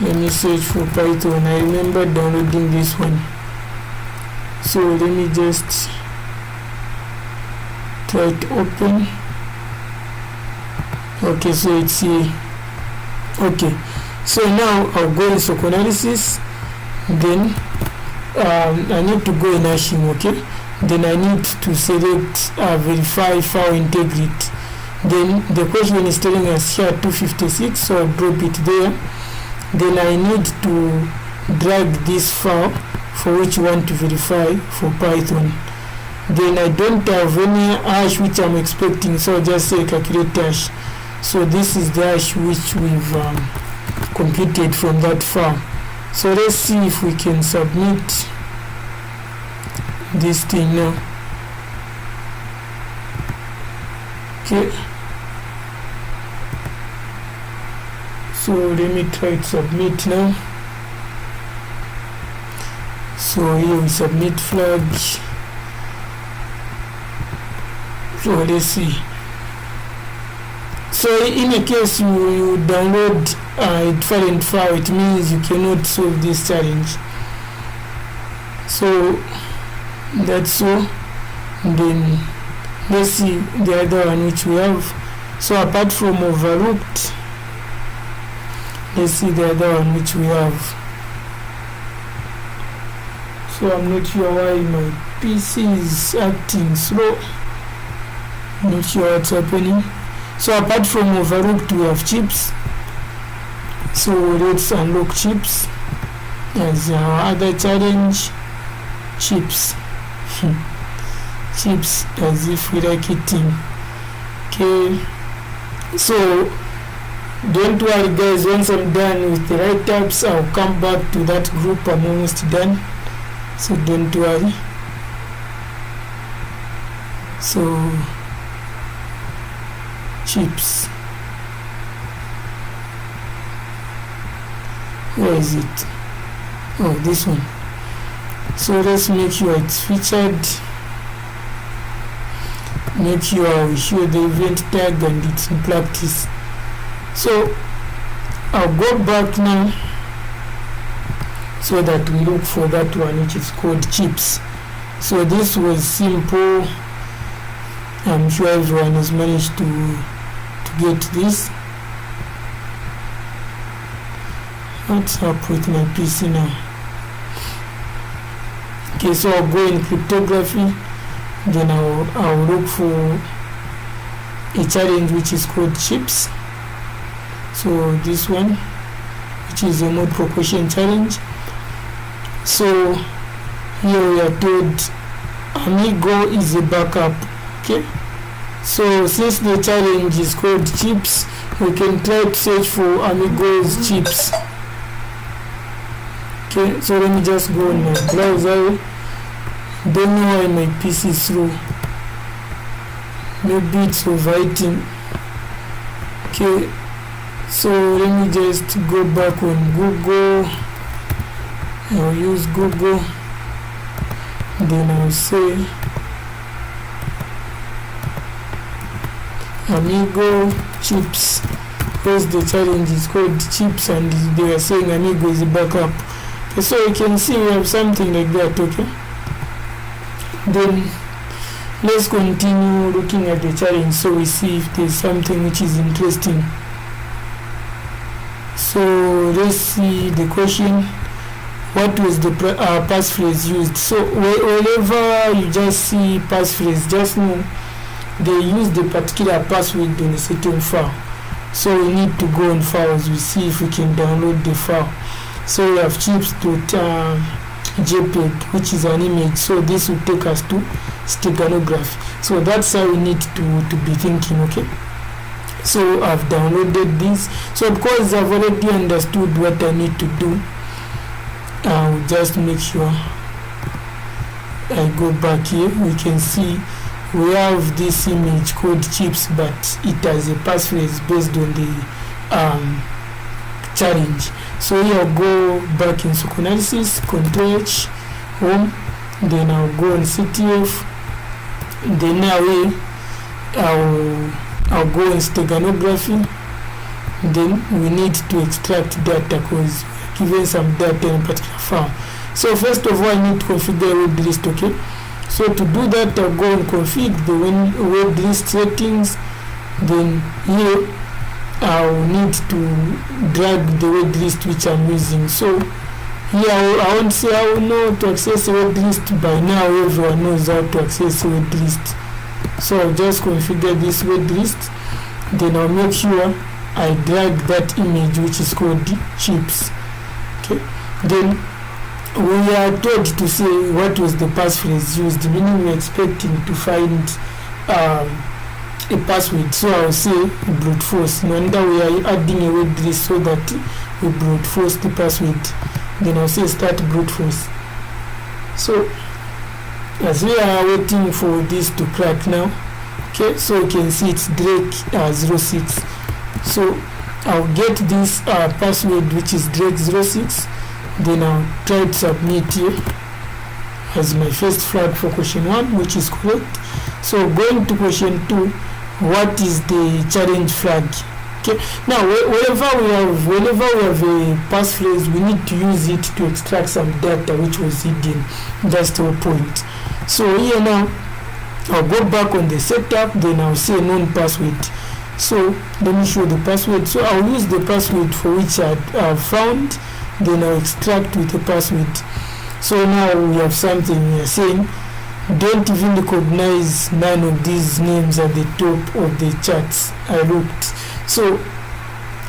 Let me search for Python. I remember downloading this one. So let me just try to open. Okay, so it's here. Okay, so now I'll go in sokonalysis. Then I need to go in hashing. Okay, then I need to select verify file integrity. Then the question is telling us SHA-256, so I'll drop it there. Then I need to drag this file for which you want to verify for Python. Then I don't have any hash which I'm expecting, so I'll just say calculate hash. So this is the hash which we've computed from that file. So let's see if we can submit this thing now. Okay, so let me try to submit now. So here we submit flag. So let's see. So in a case you download a different file, it means you cannot solve this challenge. So that's so. Then let's see the other one which we have. So apart from overlooked, let's see the other one which we have. So I'm not sure why my PC is acting slow. Not sure what's happening. So apart from overlooked, we have chips. So let's unlock chips as our other challenge. Chips. Chips, as if we like eating. Okay, so don't worry guys, once I'm done with the write-ups, I'll come back to that group. I'm almost done, so don't worry. So chips, where is it? Oh, this one. So let's make sure it's featured. Make sure we show the event tag and it's in practice. So I'll go back now so that we look for that one which is called chips. So this was simple. I'm sure everyone has managed to get this. What's up with my PC now? Okay, so I'll go in cryptography, then I'll look for a challenge which is called chips. So this one, which is a multiple question challenge. So here we are told Amigo is a backup. Okay, so since the challenge is called chips, we can try to search for Amigo's chips. Okay, so let me just go on my browser. Don't know why my PC is slow. Maybe it's overheating. Okay, so let me just go back on Google. I'll use Google. Then I'll say Amigo chips, because the challenge is called chips and they are saying Amigo is a backup. Okay, so you can see we have something like that. Okay, then let's continue looking at the challenge so we see if there's something which is interesting. So let's see the question. What was the passphrase used? So whenever you just see passphrase, just know they use the particular password on a certain file. So we need to go on files, we see if we can download the file. So we have chips.jpg, which is an image. So this will take us to steganography. So that's how we need to be thinking. Okay, so I've downloaded this. So because I've already understood what I need to do, I'll just make sure I go back here. We can see we have this image called chips, but it has a passphrase based on the challenge. So here I'll go back in sokonalysis, Ctrl H, home, then I'll go on CTF, then now I'll go in steganography. Then we need to extract data because we're given some data in a particular file. So first of all, I need to configure a web list. Okay, so to do that, I'll go and configure the web list settings. Then here I'll need to drag the web list which I'm using. So here I won't say I will know to access a web list. By now everyone knows how to access a web list. So I'll just configure this web list. Then I'll make sure I drag that image which is called chips. Okay, then we are told to say what was the passphrase used, meaning we're expecting to find a password. So I'll say brute force. No wonder we are adding a web list so that we brute force the password. Then I'll say start brute force. So as we are waiting for this to crack now, okay, so you can see it's Drake 06. So I'll get this password which is Drake 06. Then I'll try to submit here as my first flag for question 1, which is correct. So going to question 2, what is the challenge flag? Okay, now whenever we have a passphrase, we need to use it to extract some data which was hidden. That's the whole point. So here now I'll go back on the setup, then I'll say known password. So let me show the password. So I'll use the password for which I have found, then I'll extract with the password. So now we have something we are saying, don't even recognize none of these names at the top of the charts. I looked. So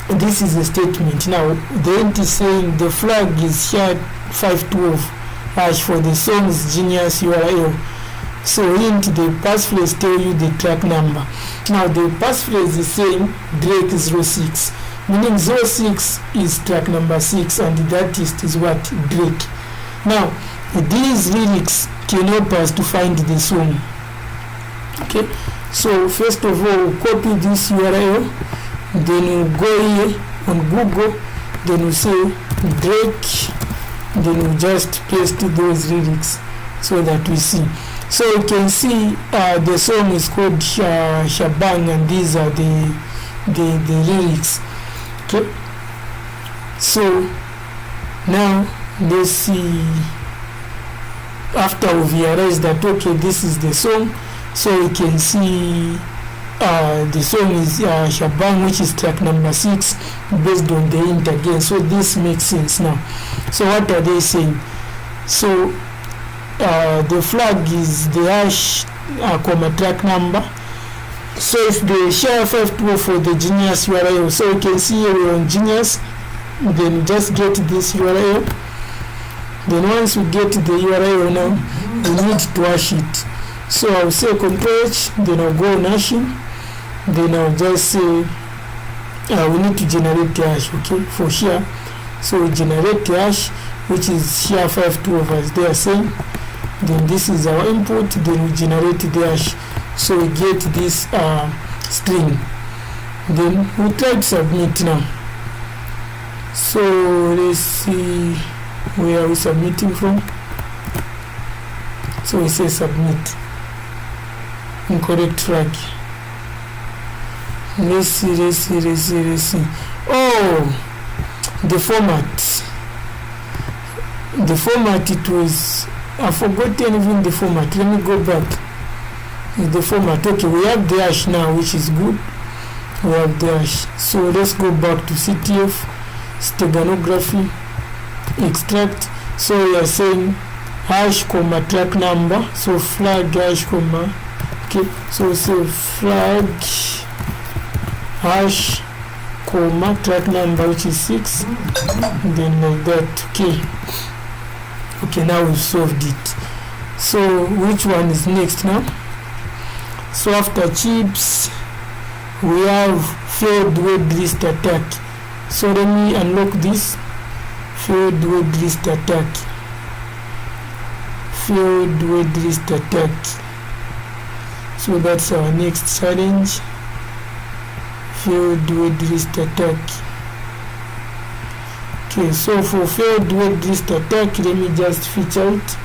this is a statement. Now the int is saying the flag is here 512 hash for the song's genius URL. So int, the passphrase tell you the track number. Now the passphrase is saying Drake 06, meaning 06 is track number 6 and the artist is what? Drake. Now these lyrics can help us to find the song. Okay, so first of all we'll copy this URL, then we'll go here on Google, then we'll say Drake, then we'll just paste those lyrics so that we see. So you can see the song is called Shabang, and these are the lyrics. Okay, so now let's see. After we realized that okay, this is the song, so you can see the song is Shabang, which is track number 6 based on the int again. So this makes sense now. So what are they saying? So the flag is the hash comma track number. So it's the share 512 for the genius URL. So you can see here we're on genius, then just get this URL. Then once we get the URL now, we need to hash it. So I'll say Ctrl H, then I'll go on hashing, then I'll just say we need to generate the hash, okay, for here. So we generate the hash, which is here 512 as they are saying. Then this is our input, then we generate the hash. So we get this string. Then we try to submit now. So let's see where are we submitting from. So we say submit. Incorrect flag. Let's see. Oh, the format. The format, it was, I've forgotten even the format. Let me go back. The format. Okay, we have the hash now, which is good. We have the hash. So let's go back to CTF, steganography, extract. So we are saying hash comma track number. So flag hash comma. Okay, so we say flag hash comma track number, which is 6. Then like that. Okay, now we've solved it. So which one is next now? So after chips we have failed word list attack. So let me unlock this. Failed word list attack. Failed word list attack. So that's our next challenge. Failed word list attack. Okay, so for failed word list attack, let me just feature it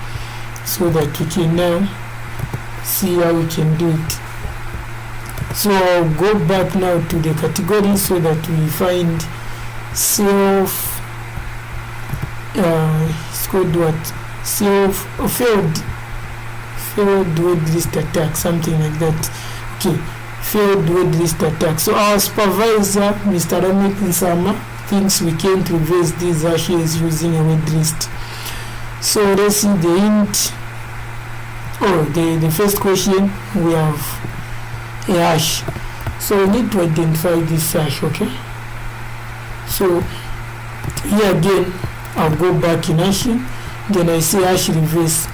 so that we can now see how we can do it. So I'll go back now to the category so that we find self it's called what? Failed word list attack, something like that. Okay, failed word list attack. So our supervisor, Mr. Ramik Nsama, thinks we can't reverse these hashes using a word list. So let's see the int. The first question, we have a hash. So we need to identify this hash, okay? So here again, I'll go back in hashing, then I say hash reverse.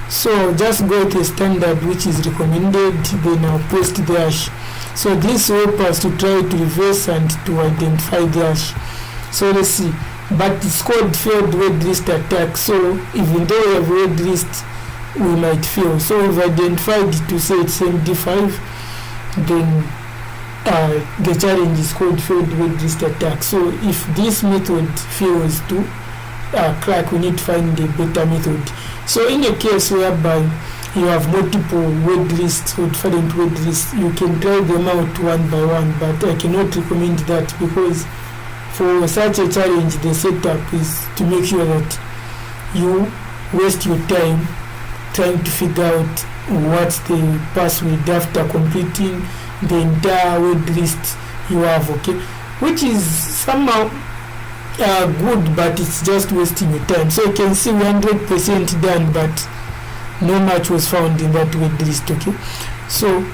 So I'll just go to the standard which is recommended, then I'll paste the hash. So this will help us to try to reverse and to identify the hash. So let's see, but it's called failed word list attack. So even though we have word list, we might fail. So we've identified to say it's MD5, then the challenge is called failed word list attack. So if this method fails to crack, we need to find a better method. So in a case whereby you have multiple word lists or different word lists, you can try them out one by one, but I cannot recommend that, because for such a challenge the setup is to make sure that you waste your time trying to figure out what's the password after completing the entire word list you have, okay, which is somehow good, but it's just wasting your time. So you can see 100% done, but no match was found in that word list. Okay, so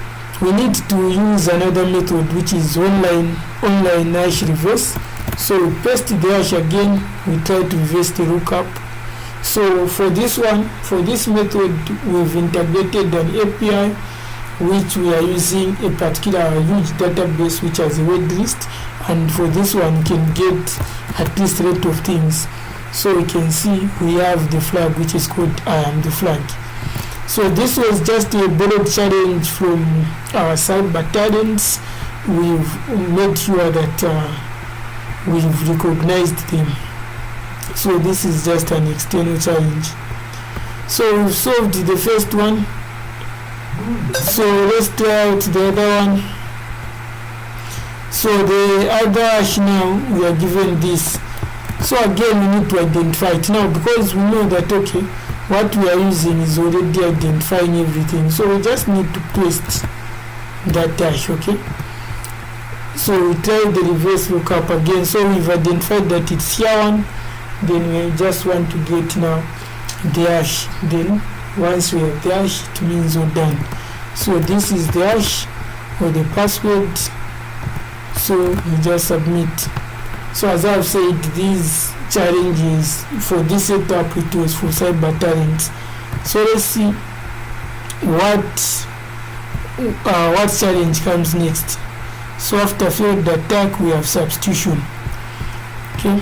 we need to use another method, which is online hash reverse. So we paste the hash again, we try to reverse the lookup. So for this one, for this method, we've integrated an API which we are using a particular huge database which has a word list, and for this one you can get at least rate of things. So we can see we have the flag which is called I am the flag. So this was just a borrowed challenge from our cyber talents. We've made sure that we've recognized them. So this is just an external challenge. So we've solved the first one. So let's try out the other one. So the other hash, now we are given this. So again we need to identify it now, because we know that okay, what we are using is already identifying everything. So we just need to paste that hash. Okay, so we try the reverse lookup again. So we've identified that it's here one. Then we just want to get now the hash. Then once we have the hash, it means we're done. So this is the hash or the password. So you just submit. So as I've said, these challenges for this setup, it was for cyber talents. So let's see what challenge comes next. So after failed attack, we have substitution. Okay,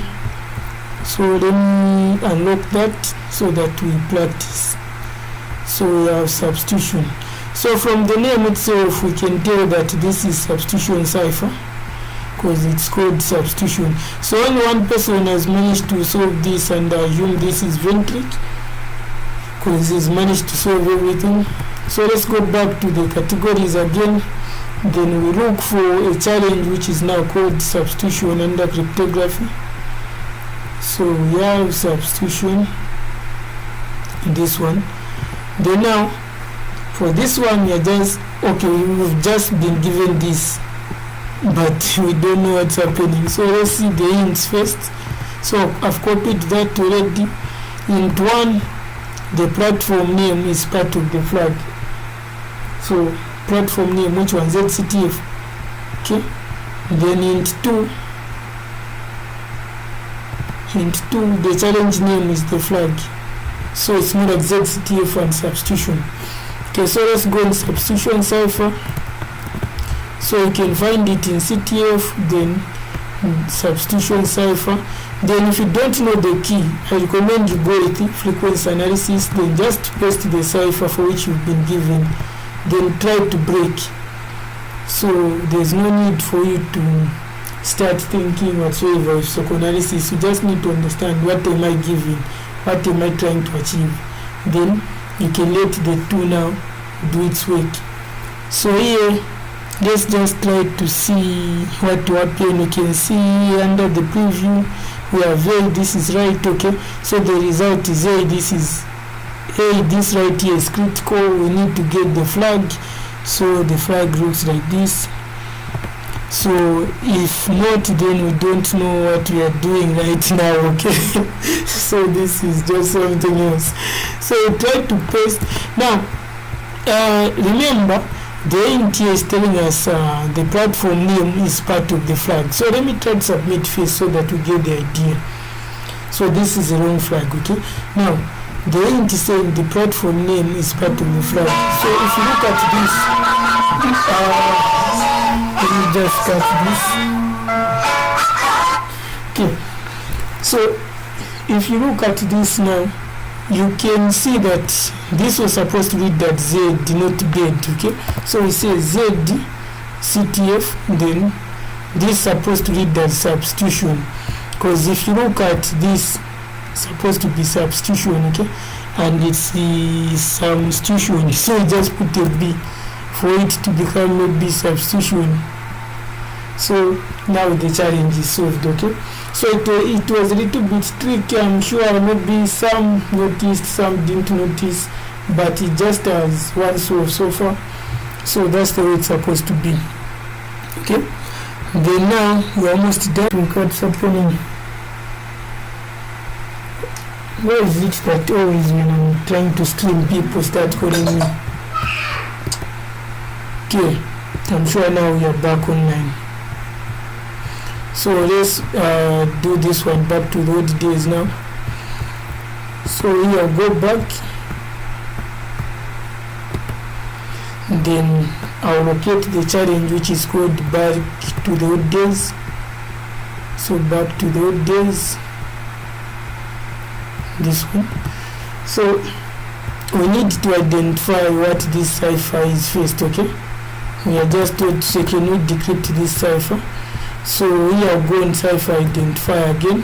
so let me unlock that so that we practice. So we have substitution. So from the name itself, we can tell that this is substitution cipher, because it's called substitution. So only one person has managed to solve this, and I assume this is Ventric, because he's managed to solve everything. So let's go back to the categories again. Then we look for a challenge which is now called substitution under cryptography. So we have substitution in this one. Then now for this one, we are just okay, we've just been given this, but we don't know what's happening. So let's see the hints first. So I've copied that already. Hint 1, the platform name is part of the flag. So platform name, which one? ZedCTF. Okay, then hint 2, the challenge name is the flag. So it's more like ZedCTF and substitution. Okay, so let's go in substitution cipher. So you can find it in CTF, then substitution cipher. Then if you don't know the key, I recommend you go with frequency analysis, then just paste the cipher for which you've been given, then try to break. So there's no need for you to start thinking whatsoever with sokonalysis. You just need to understand what am I giving, what am I trying to achieve. Then you can let the tool now do its work. So here, let's just try to see what to happen. You can see under the preview we have A, this is right. Okay, so the result is A, this is A, this right here is critical. We need to get the flag. So the flag looks like this. So if not, then we don't know what we are doing right now. Okay, so this is just something else. So try to paste now. Remember, the hint here is telling us the platform name is part of the flag. So let me try to submit first so that we get the idea. So this is the wrong flag. Okay, now the hint is saying the platform name is part of the flag. So if you look at this, let me just cut this. Okay, so if you look at this now, you can see that this was supposed to read that Z, not dead. Okay, so we say ZedCTF, then this is supposed to read that substitution, because if you look at this, it's supposed to be substitution. Okay, and it's the substitution, so just put a B for it to become maybe substitution. So now the challenge is solved. Okay, so it was a little bit tricky. I'm sure maybe some noticed, some didn't notice, but it just has one solve so far. So that's the way it's supposed to be. Okay, then now we're almost done. What's happening? Why is it that always when I'm trying to stream people start calling me? Okay, I'm sure now we are back online. So let's do this one back to the old days now. So here, go back. Then I'll locate the challenge which is called back to the old days. So back to the old days. This one. So we need to identify what this cipher is first, okay? We are just told to say, can we decrypt this cipher? So here I'll go on cipher identify again.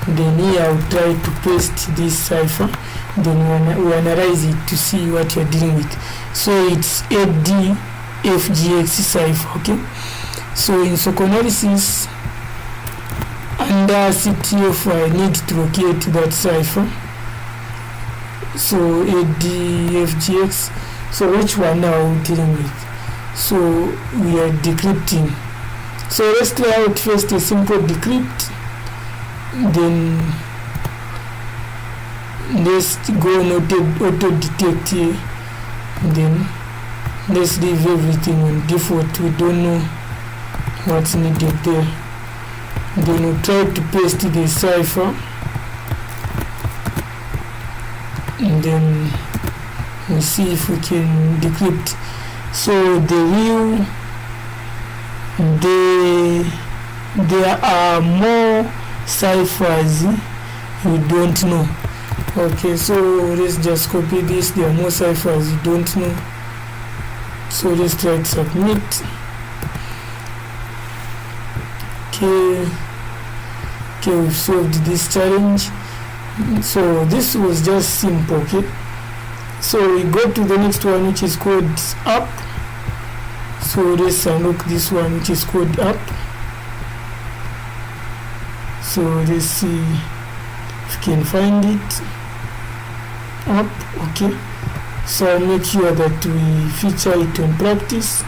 Then here I'll try to paste this cipher. Then we analyze it to see what you're dealing with. So it's ADFGX cipher, okay? So in sokonalysis, under CTF, I need to locate that cipher. So ADFGX. So which one now are we dealing with? So we are decrypting. So let's try out first a simple decrypt. Then let's go on auto detect here. Then let's leave everything on default. We don't know what's needed there. Then we'll try to paste the cipher, and then we'll see if we can decrypt. So there are more ciphers you don't know. Okay, so let's just copy this. There are more ciphers you don't know. So let's try to submit. Okay, we've solved this challenge. So this was just simple, okay? So we go to the next one, which is called up. So let's unlock this one, which is called up. So let's see if we can find it. Up, okay. So I'll make sure that we feature it on practice.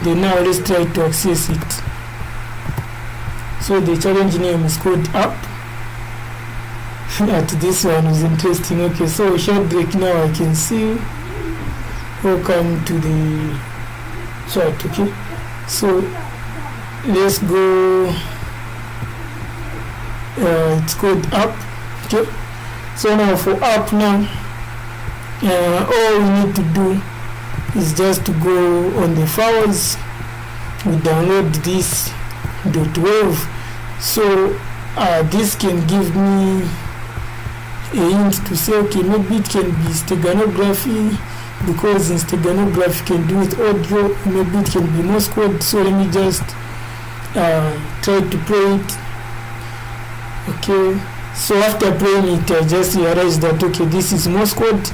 Then now let's try to access it. So the challenge name is called up. At this one is interesting. Okay, so short break now. I can see. Welcome to the chat. Okay, so let's go. It's called up. Okay, so now for up now, all we need to do is just to go on the files. We download this .wav. So this can give me a hint to say, okay, maybe it can be steganography, because in steganography can do with audio. Maybe it can be Morse code. So let me just try to play it. Okay, so after playing it, I just realized that, okay, this is Morse code.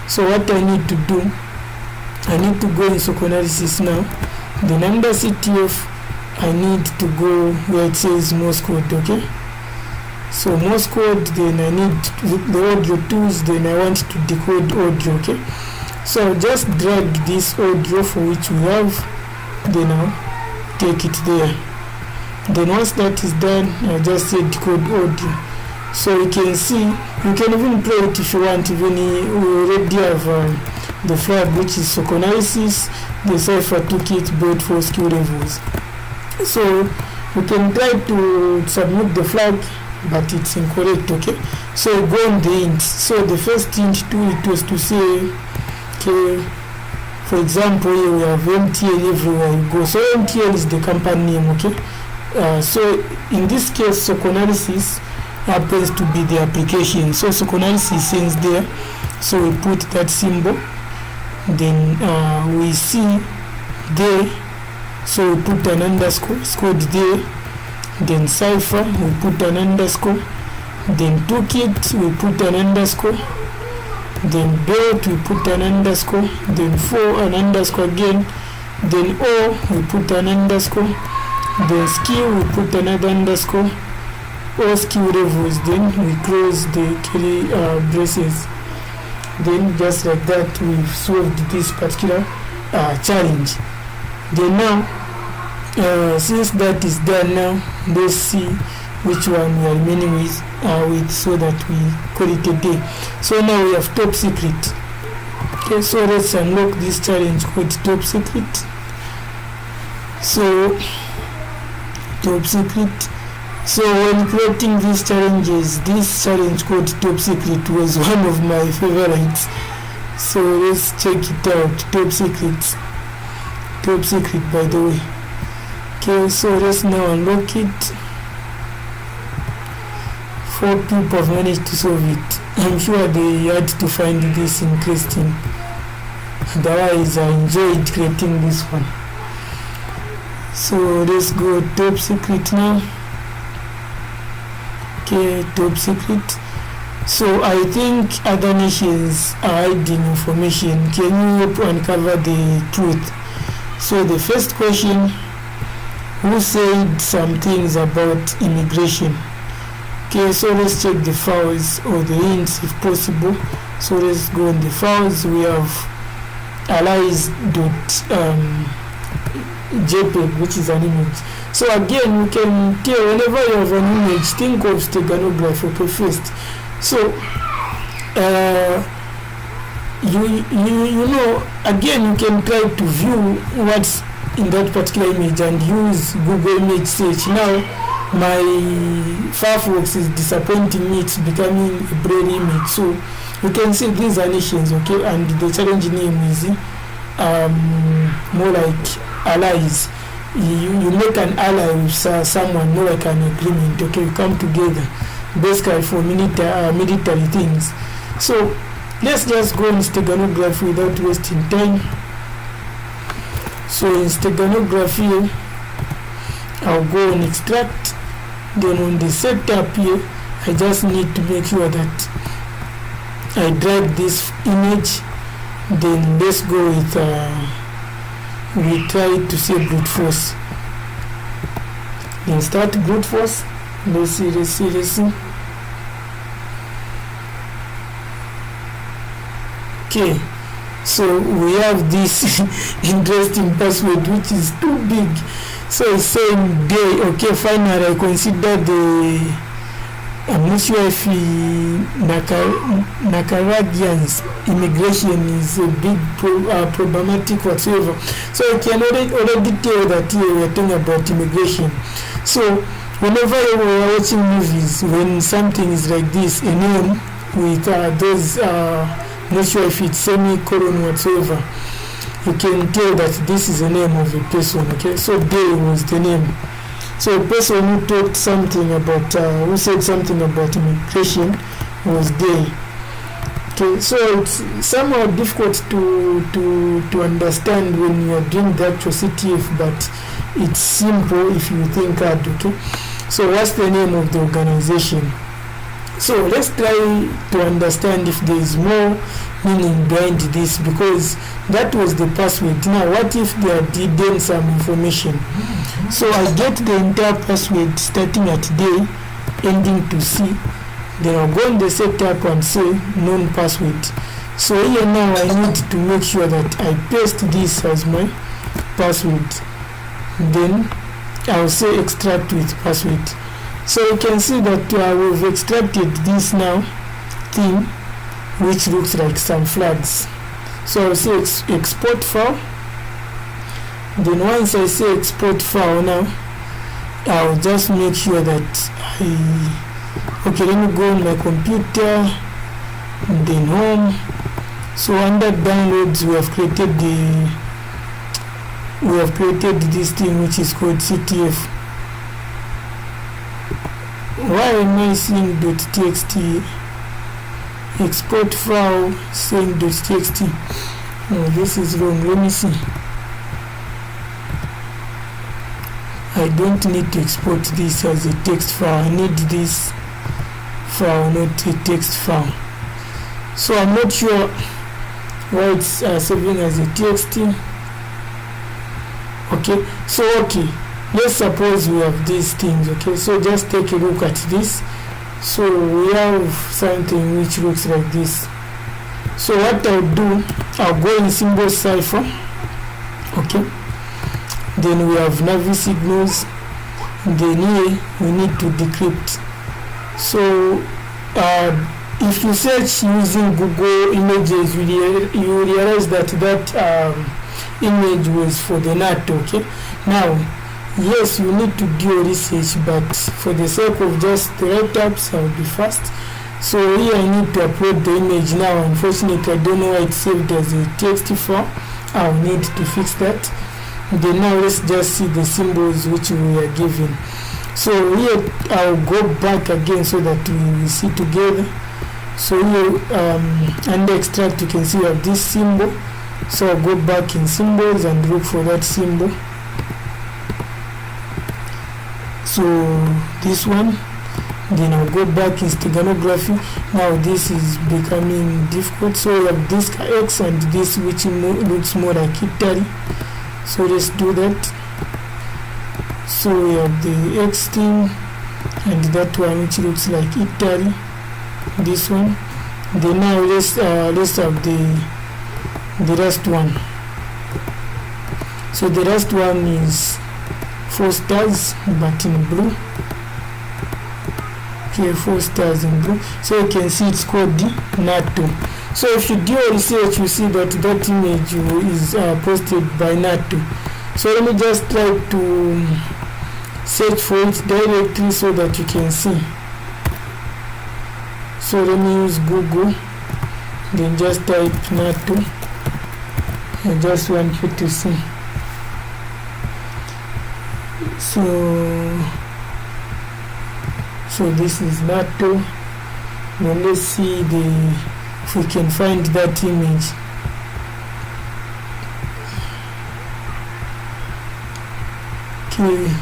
So what I need to do, I need to go in sokonalysis now. Then under CTF, I need to go where it says Morse code, okay? So Morse code, then I need the audio tools, then I want to decode audio, okay? So I'll just drag this audio for which we have, then I'll take it there. Then once that is done, I'll just say decode audio. So you can see, you can even play it if you want. Even we already have the flag, which is sokonalysis, the Cipher Toolkit built for skill levels. So we can try to submit the flag, but it's incorrect, okay? So go on the hints. So the first hint to it was to say, okay, for example, here we have MTL everywhere you go. So MTL is the company name, okay? So in this case, sokonalysis happens to be the application. So sokonalysis sends there. So we put that symbol. Then we see there. So we put an underscore. It's called there. Then Cipher, we put an underscore. Then Toolkit, we put an underscore. Then dot, we put an underscore. Then for an underscore again. Then O, we put an underscore. Then skill, we put another underscore. All skill levels, then we close the curly braces. Then just like that, we've solved this particular challenge. Then now, since that is done now, let's see which one we are remaining with, so that we call it a day. So now we have top secret. Okay, so let's unlock this challenge called top secret. So top secret. So when creating these challenges, this challenge called top secret was one of my favorites. So let's check it out. Top secret by the way. Okay, so let's now unlock it. 4 people have managed to solve it. I'm sure they had to find this interesting. Otherwise, I enjoyed creating this one. So let's go top secret now. Okay, top secret. So I think other nations are hiding information. Can you help uncover the truth? So the first question, who said some things about immigration? Okay, so let's check the files or the hints if possible. So let's go on the files. We have allies.jpg, which is an image. So again, you can tell whenever you have an image, think of steganography. Okay, first. So you know, again, you can try to view what's in that particular image and use Google image search. Now my Firefox is disappointing me, it's becoming a brain image. So you can see these are nations, okay, and the challenge name is more like allies. You make an ally with someone, more like an agreement, okay, you come together basically for military things. So let's just go in steganography without wasting time. So in steganography, I'll go on extract. Then on the setup here, I just need to make sure that I drag this image. Then let's go with we try to say brute force. Then start brute force. Let's see. Okay, so we have this interesting password which is too big. So it's saying day. Okay, finally I consider I'm not sure if Nicaraguans immigration is a big problematic whatsoever. So I can already tell that here we are talking about immigration. So whenever you are watching movies, when something is like this, a name with those not sure if it's semicolon whatsoever, you can tell that this is the name of a person. Okay, so day was the name. So a person who talked something about who said something about immigration was day. Okay, so it's somehow difficult to understand when you are doing the actual CTF, but it's simple if you think hard. Okay, so what's the name of the organization? So let's try to understand if there is more meaning behind this, because that was the password. Now what if they are hidden some information? So I get the entire password starting at day, ending to C. Then I'll go in the setup and say known password. So here now I need to make sure that I paste this as my password. Then I'll say extract with password. So you can see that we've extracted this now thing, which looks like some flags. So I'll say export file. Then once I say export file now, I'll just make sure that okay, let me go on my computer, then home. So under downloads, we have created this thing which is called CTF. Why am I seeing .txt? Export file saying .txt. Oh, this is wrong. Let me see. I don't need to export this as a text file. I need this file, not a text file. So I'm not sure why it's saving as a TXT. Okay, so okay, let's suppose we have these things. Okay, so just take a look at this. So we have something which looks like this. So what I'll do, I'll go in symbol cipher. Okay, then we have Navi signals, then here we need to decrypt. So if you search using Google Images, you realize that image was for the NAT. Okay, now yes, you need to do your research, but for the sake of just the write-ups, I'll be fast. So here I need to upload the image now. Unfortunately, I don't know why it's saved as a TXT file. I'll need to fix that. Then now let's just see the symbols which we are given. So here I'll go back again so that we will see together. So here under extract you can see we have this symbol. So I'll go back in symbols and look for that symbol. So this one. Then I'll go back in steganography. Now this is becoming difficult. So we have this X and this which looks more like Italy. So let's do that. So we have the X thing and that one which looks like Italy. This one. Then now let's have the last one. So the last one is 4 stars but in blue. Okay, 4 stars in blue. So you can see it's called NATO. So if you do your research, you see that that image is posted by NATO. So let me just try to search for it directly so that you can see. So let me use Google, then just type NATO. I just want you to see. So this is NATO. Now let's see if we can find that image. Okay.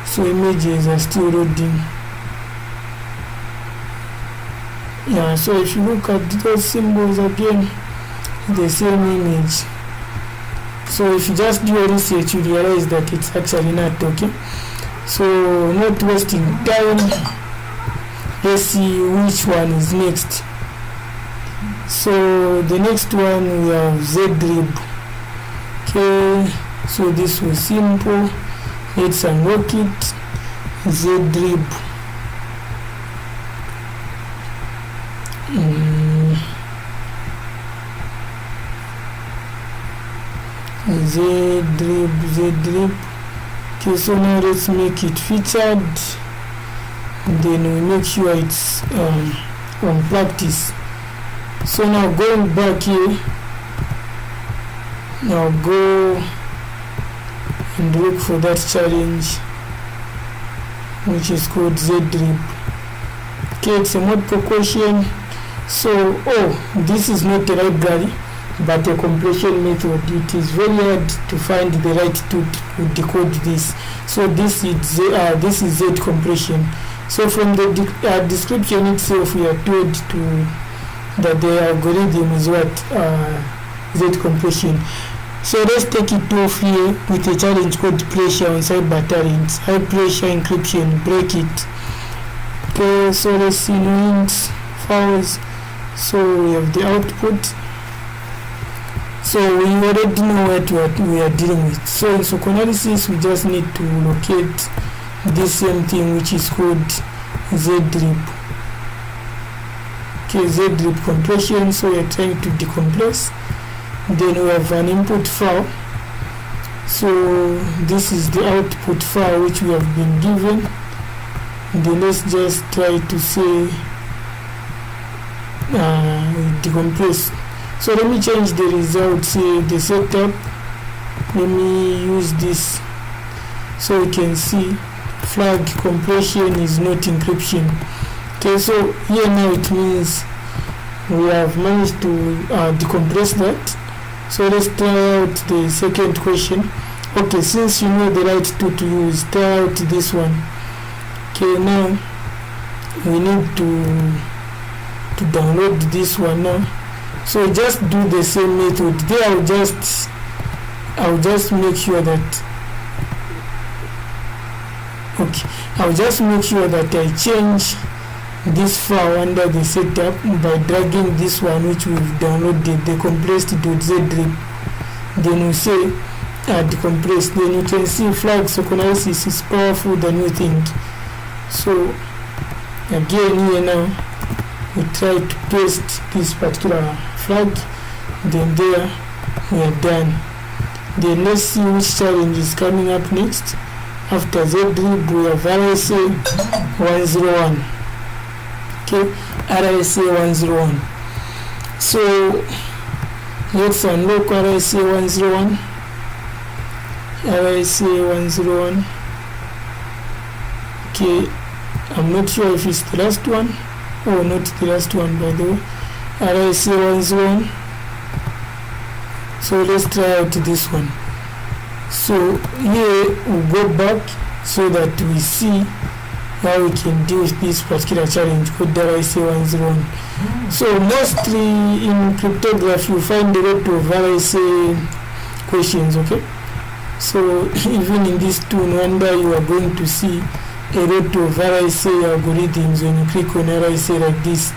So images are still loading. Yeah, so if you look at those symbols again, the same image. So if you just do your research, you realize that it's actually not. Okay, so not wasting time, let's see which one is next. So the next one we have ZDRIB. Okay, so this was simple. Let's unlock it. ZDRIB. ZDRIB. Okay, so now let's make it featured. Then we make sure it's on practice. So now going back here, now go and look for that challenge which is called ZDRIB. Okay, it's a multiple question. So this is not a library but a completion method. It is very hard to find the right tool to decode this. So this is Z compression. So from the description itself, we are told that the algorithm is what Z compression. So let's take it off here with a challenge called pressure on cyber talents. High pressure encryption, break it. Okay, so let's see names, files. So we have the output. So we already know what we are dealing with. So in sokonalysis, we just need to locate this same thing which is called ZDRIB. Okay, ZDRIB compression. So we are trying to decompress. Then we have an input file. So this is the output file which we have been given. Then let's just try to say decompress. So let me change the result, say the setup. Let me use this so you can see flag compression is not encryption. Okay, so here now it means we have managed to decompress that. So let's try out the second question. Okay, since you know the right tool to use, try out this one. Okay, now we need to download this one now. So just do the same method. There I'll just make sure that I'll just make sure that I change this file under the setup by dragging this one which we've downloaded, the compressed.zdrip. Then we say are decompressed, then you can see flag sokonalysis is powerful than you think. So again here now we try to paste this particular flag, then there we are done. Then let's see which challenge is coming up next. After ZDRIB we have RSA 101. Okay, RSA 101. So let's unlock RSA 101. RSA 101. Okay, I'm not sure if it's the last one or not the last one, by the way. RSA 101. So let's try out this one. So here we'll go back so that we see how we can deal with this particular challenge called RSA 101. So mostly in cryptography you find a lot of RSA questions, okay? So even in this tool, no wonder you are going to see a lot of RSA algorithms when you click on RSA like this.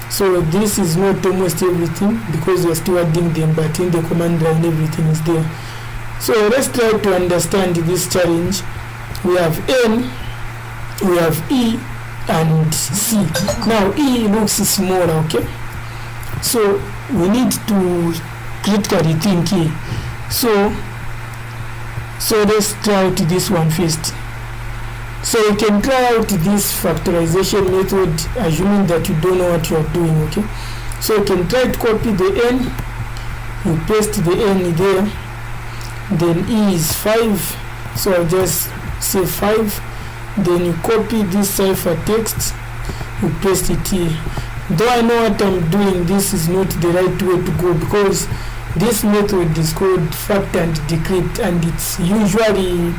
So this is not almost everything because we are still adding them, but in the command line everything is there. So let's try to understand this challenge. We have N, we have E and C. Now E looks smaller, okay? So we need to critically think here. So let's try out this one first. So you can try out this factorization method assuming that you don't know what you are doing, okay? So you can try to copy the N, you paste the N there, then E is 5, so I'll just say 5, then you copy this cipher text, you paste it here. Though I know what I'm doing, this is not the right way to go because this method is called fact and decrypt, and it's usually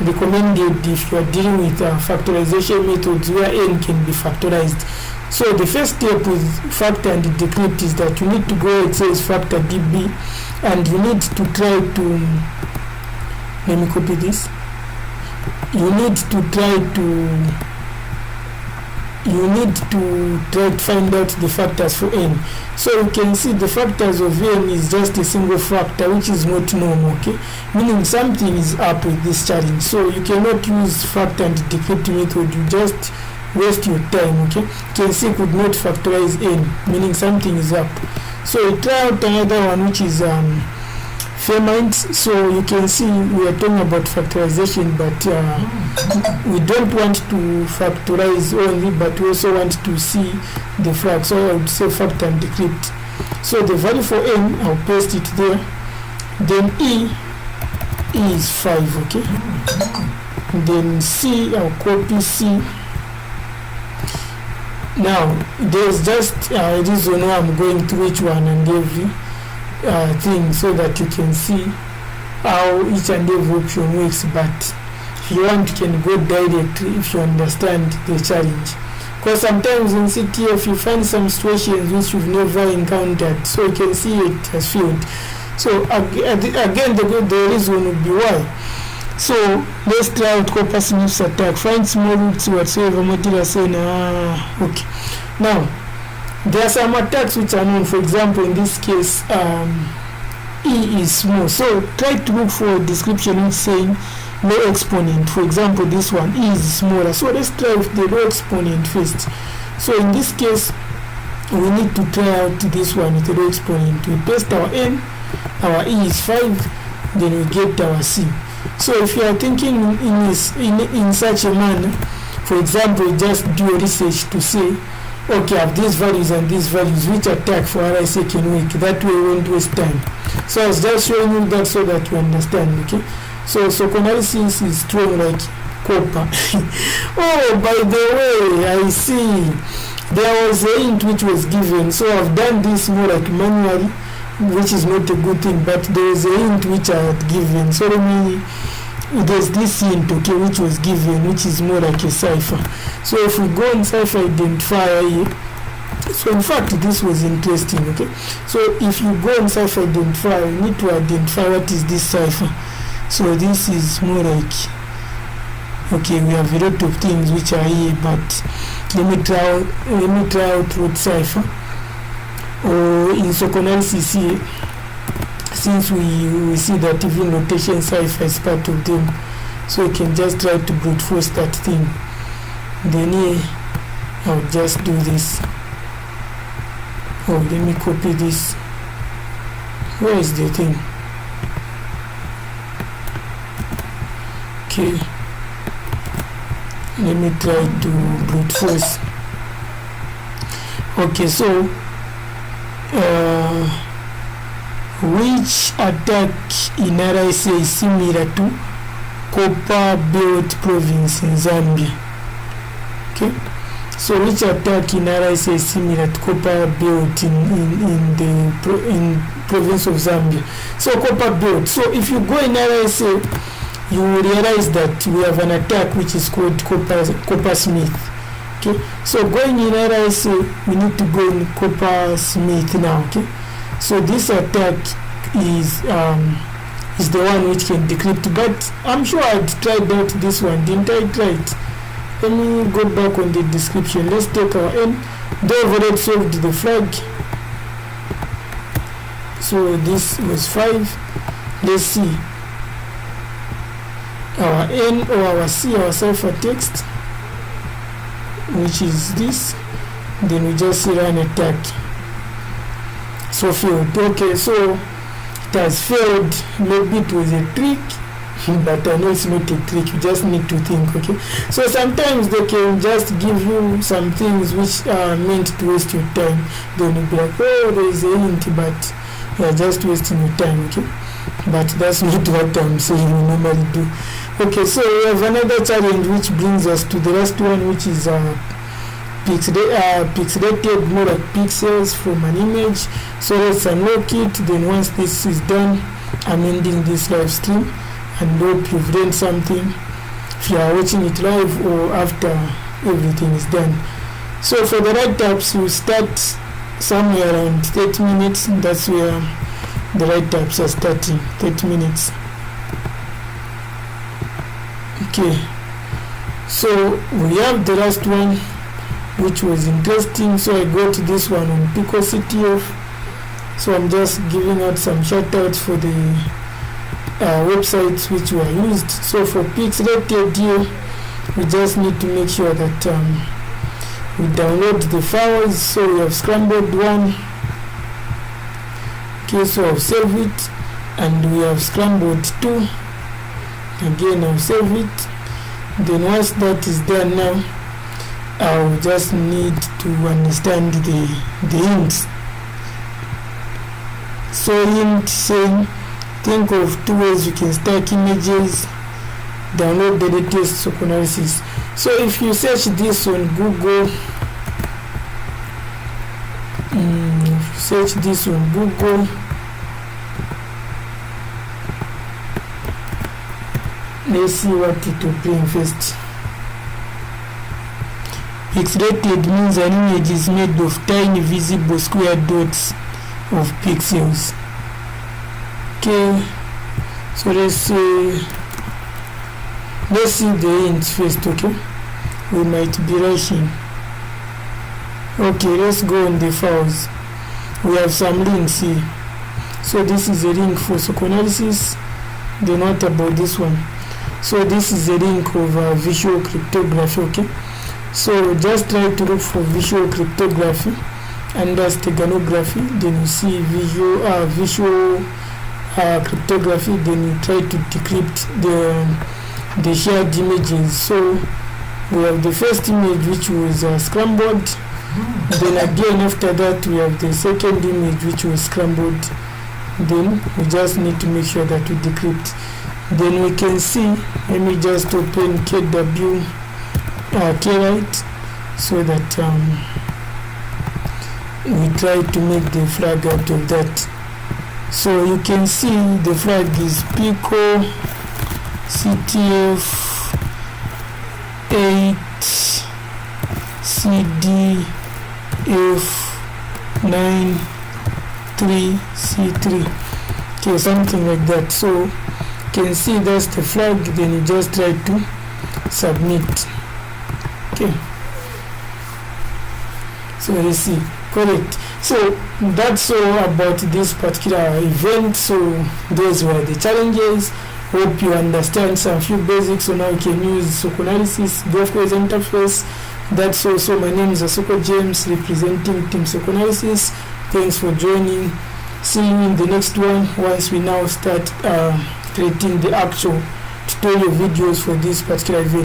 recommended if you are dealing with factorization methods where N can be factorized. So the first step with fact and decrypt is that you need to go, it says factor DB, and you need to try to, let me copy this, you need to try to find out the factors for N. So you can see the factors of N is just a single factor, which is not normal, okay? Meaning something is up with this challenge. So you cannot use fact and decrypt method, you just waste your time, okay? You can see could not factorize N, meaning something is up. So you try out another one, which is Fermint. So you can see we are talking about factorization, but we don't want to factorize only, but we also want to see the flag. So I would say fact and decrypt. So the value for N, I'll paste it there. Then E is 5, okay? Then C, I'll copy C. Now there's just a reason why I'm going through each one and every thing so that you can see how each and every option works, but if you want you can go directly if you understand the challenge, because sometimes in CTF you find some situations which you've never encountered, so you can see it has failed. So again the reason would be why. So let's try out Copper Smith's attack. Find small roots whatsoever material saying okay. Now there are some attacks which are known. For example, in this case E is small, so try to look for a description which saying low exponent. For example, this one E is smaller, so let's try with the low exponent first. So in this case we need to try out this one with the low exponent. We paste our N, our E is 5, then we get our C. So if you are thinking in such a manner, for example, just do a research to say, okay, I have these values and these values, which attack for RSA can work, that way we won't waste time. So I was just showing you that so that you understand, okay? So sokonalysis is strong like copper. Oh, by the way, I see there was a hint which was given, so I've done this more like manually, which is not a good thing, but there is a hint which I had given. So there's this hint, okay, which was given, which is more like a cipher. So if we go on cipher identifier here, so in fact this was interesting, okay? So if you go on cipher identifier, you need to identify what is this cipher. So this is more like, okay, we have a lot of things which are here, but let me try out what cipher. Or in sokonalysis here, since we see that even rotation cipher is part of them, so you can just try to brute force that thing. Then here I'll just do this. Oh, let me copy this. Where is the thing? Okay, let me try to brute force. Okay, so which attack in RSA is similar to Copper Belt province in Zambia? Okay, so which attack in RSA is similar to Copper Belt in province of Zambia? So Copper Belt. So if you go in RSA, you will realize that we have an attack which is called Coppersmith. Okay, so going in RSA, we need to go in Coppersmith now. Okay, so this attack is the one which can decrypt, but I'm sure I'd tried out this one, didn't I? Try it. Let me go back on the description. Let's take our N. They've already solved the flag. So this was 5. Let's see. Our N or our C, our cipher text, which is this. Then we just run attack. So failed. Okay, so it has failed. Maybe it was a trick, but I know it's not a trick. You just need to think. Okay, so sometimes they can just give you some things which are meant to waste your time. Then you'll be like, oh, there is a hint, but you're just wasting your time. Okay, but that's not what I'm saying we normally do. Okay, so we have another challenge which brings us to the last one, which is pixelated, more like pixels from an image. So let's unlock it. Then once this is done, I'm ending this live stream and hope you've learned something if you are watching it live or after everything is done. So for the write-ups, we start somewhere around 30 minutes. That's where the write-ups are starting, 30 minutes. Okay, so we have the last one which was interesting. So I got this one on Pico CTF. So I'm just giving out some shout outs for the websites which were used. So for pixelated here, we just need to make sure that we download the files. So we have scrambled one. Okay, so I'll save it, and we have scrambled 2. Again, I'll save it. Then once that is done now, I'll just need to understand the hints. So hint saying, think of 2 ways you can stack images, download the latest sokonalysis. So if you search this on Google, let's see what it will bring first. Pixelated means an image is made of tiny visible square dots of pixels. Okay, so let's see the hints first. Okay, we might be rushing. Okay, let's go on the files. We have some links here. So this is a link for sokonalysis. Then what about this one? So this is a link of visual cryptography. Okay, so just try to look for visual cryptography under steganography. Then you see visual cryptography. Then you try to decrypt the shared images. So we have the first image which was scrambled. Then again after that we have the second image which was scrambled. Then we just need to make sure that we decrypt. Then we can see, let me just open KW Kwrite so that we try to make the flag out of that. So you can see the flag is Pico CTF 8 CDF 93C3. Okay, something like that. So you can see that's the flag. Then you just try to submit. Okay, so let's see. Correct. So that's all about this particular event. So those were the challenges. Hope you understand some few basics. So now you can use sokonalysis, graph interface. That's also, my name is Asoko James, representing Team Sokonalysis. Thanks for joining. See you in the next one once we now start creating the actual tutorial videos for this particular event.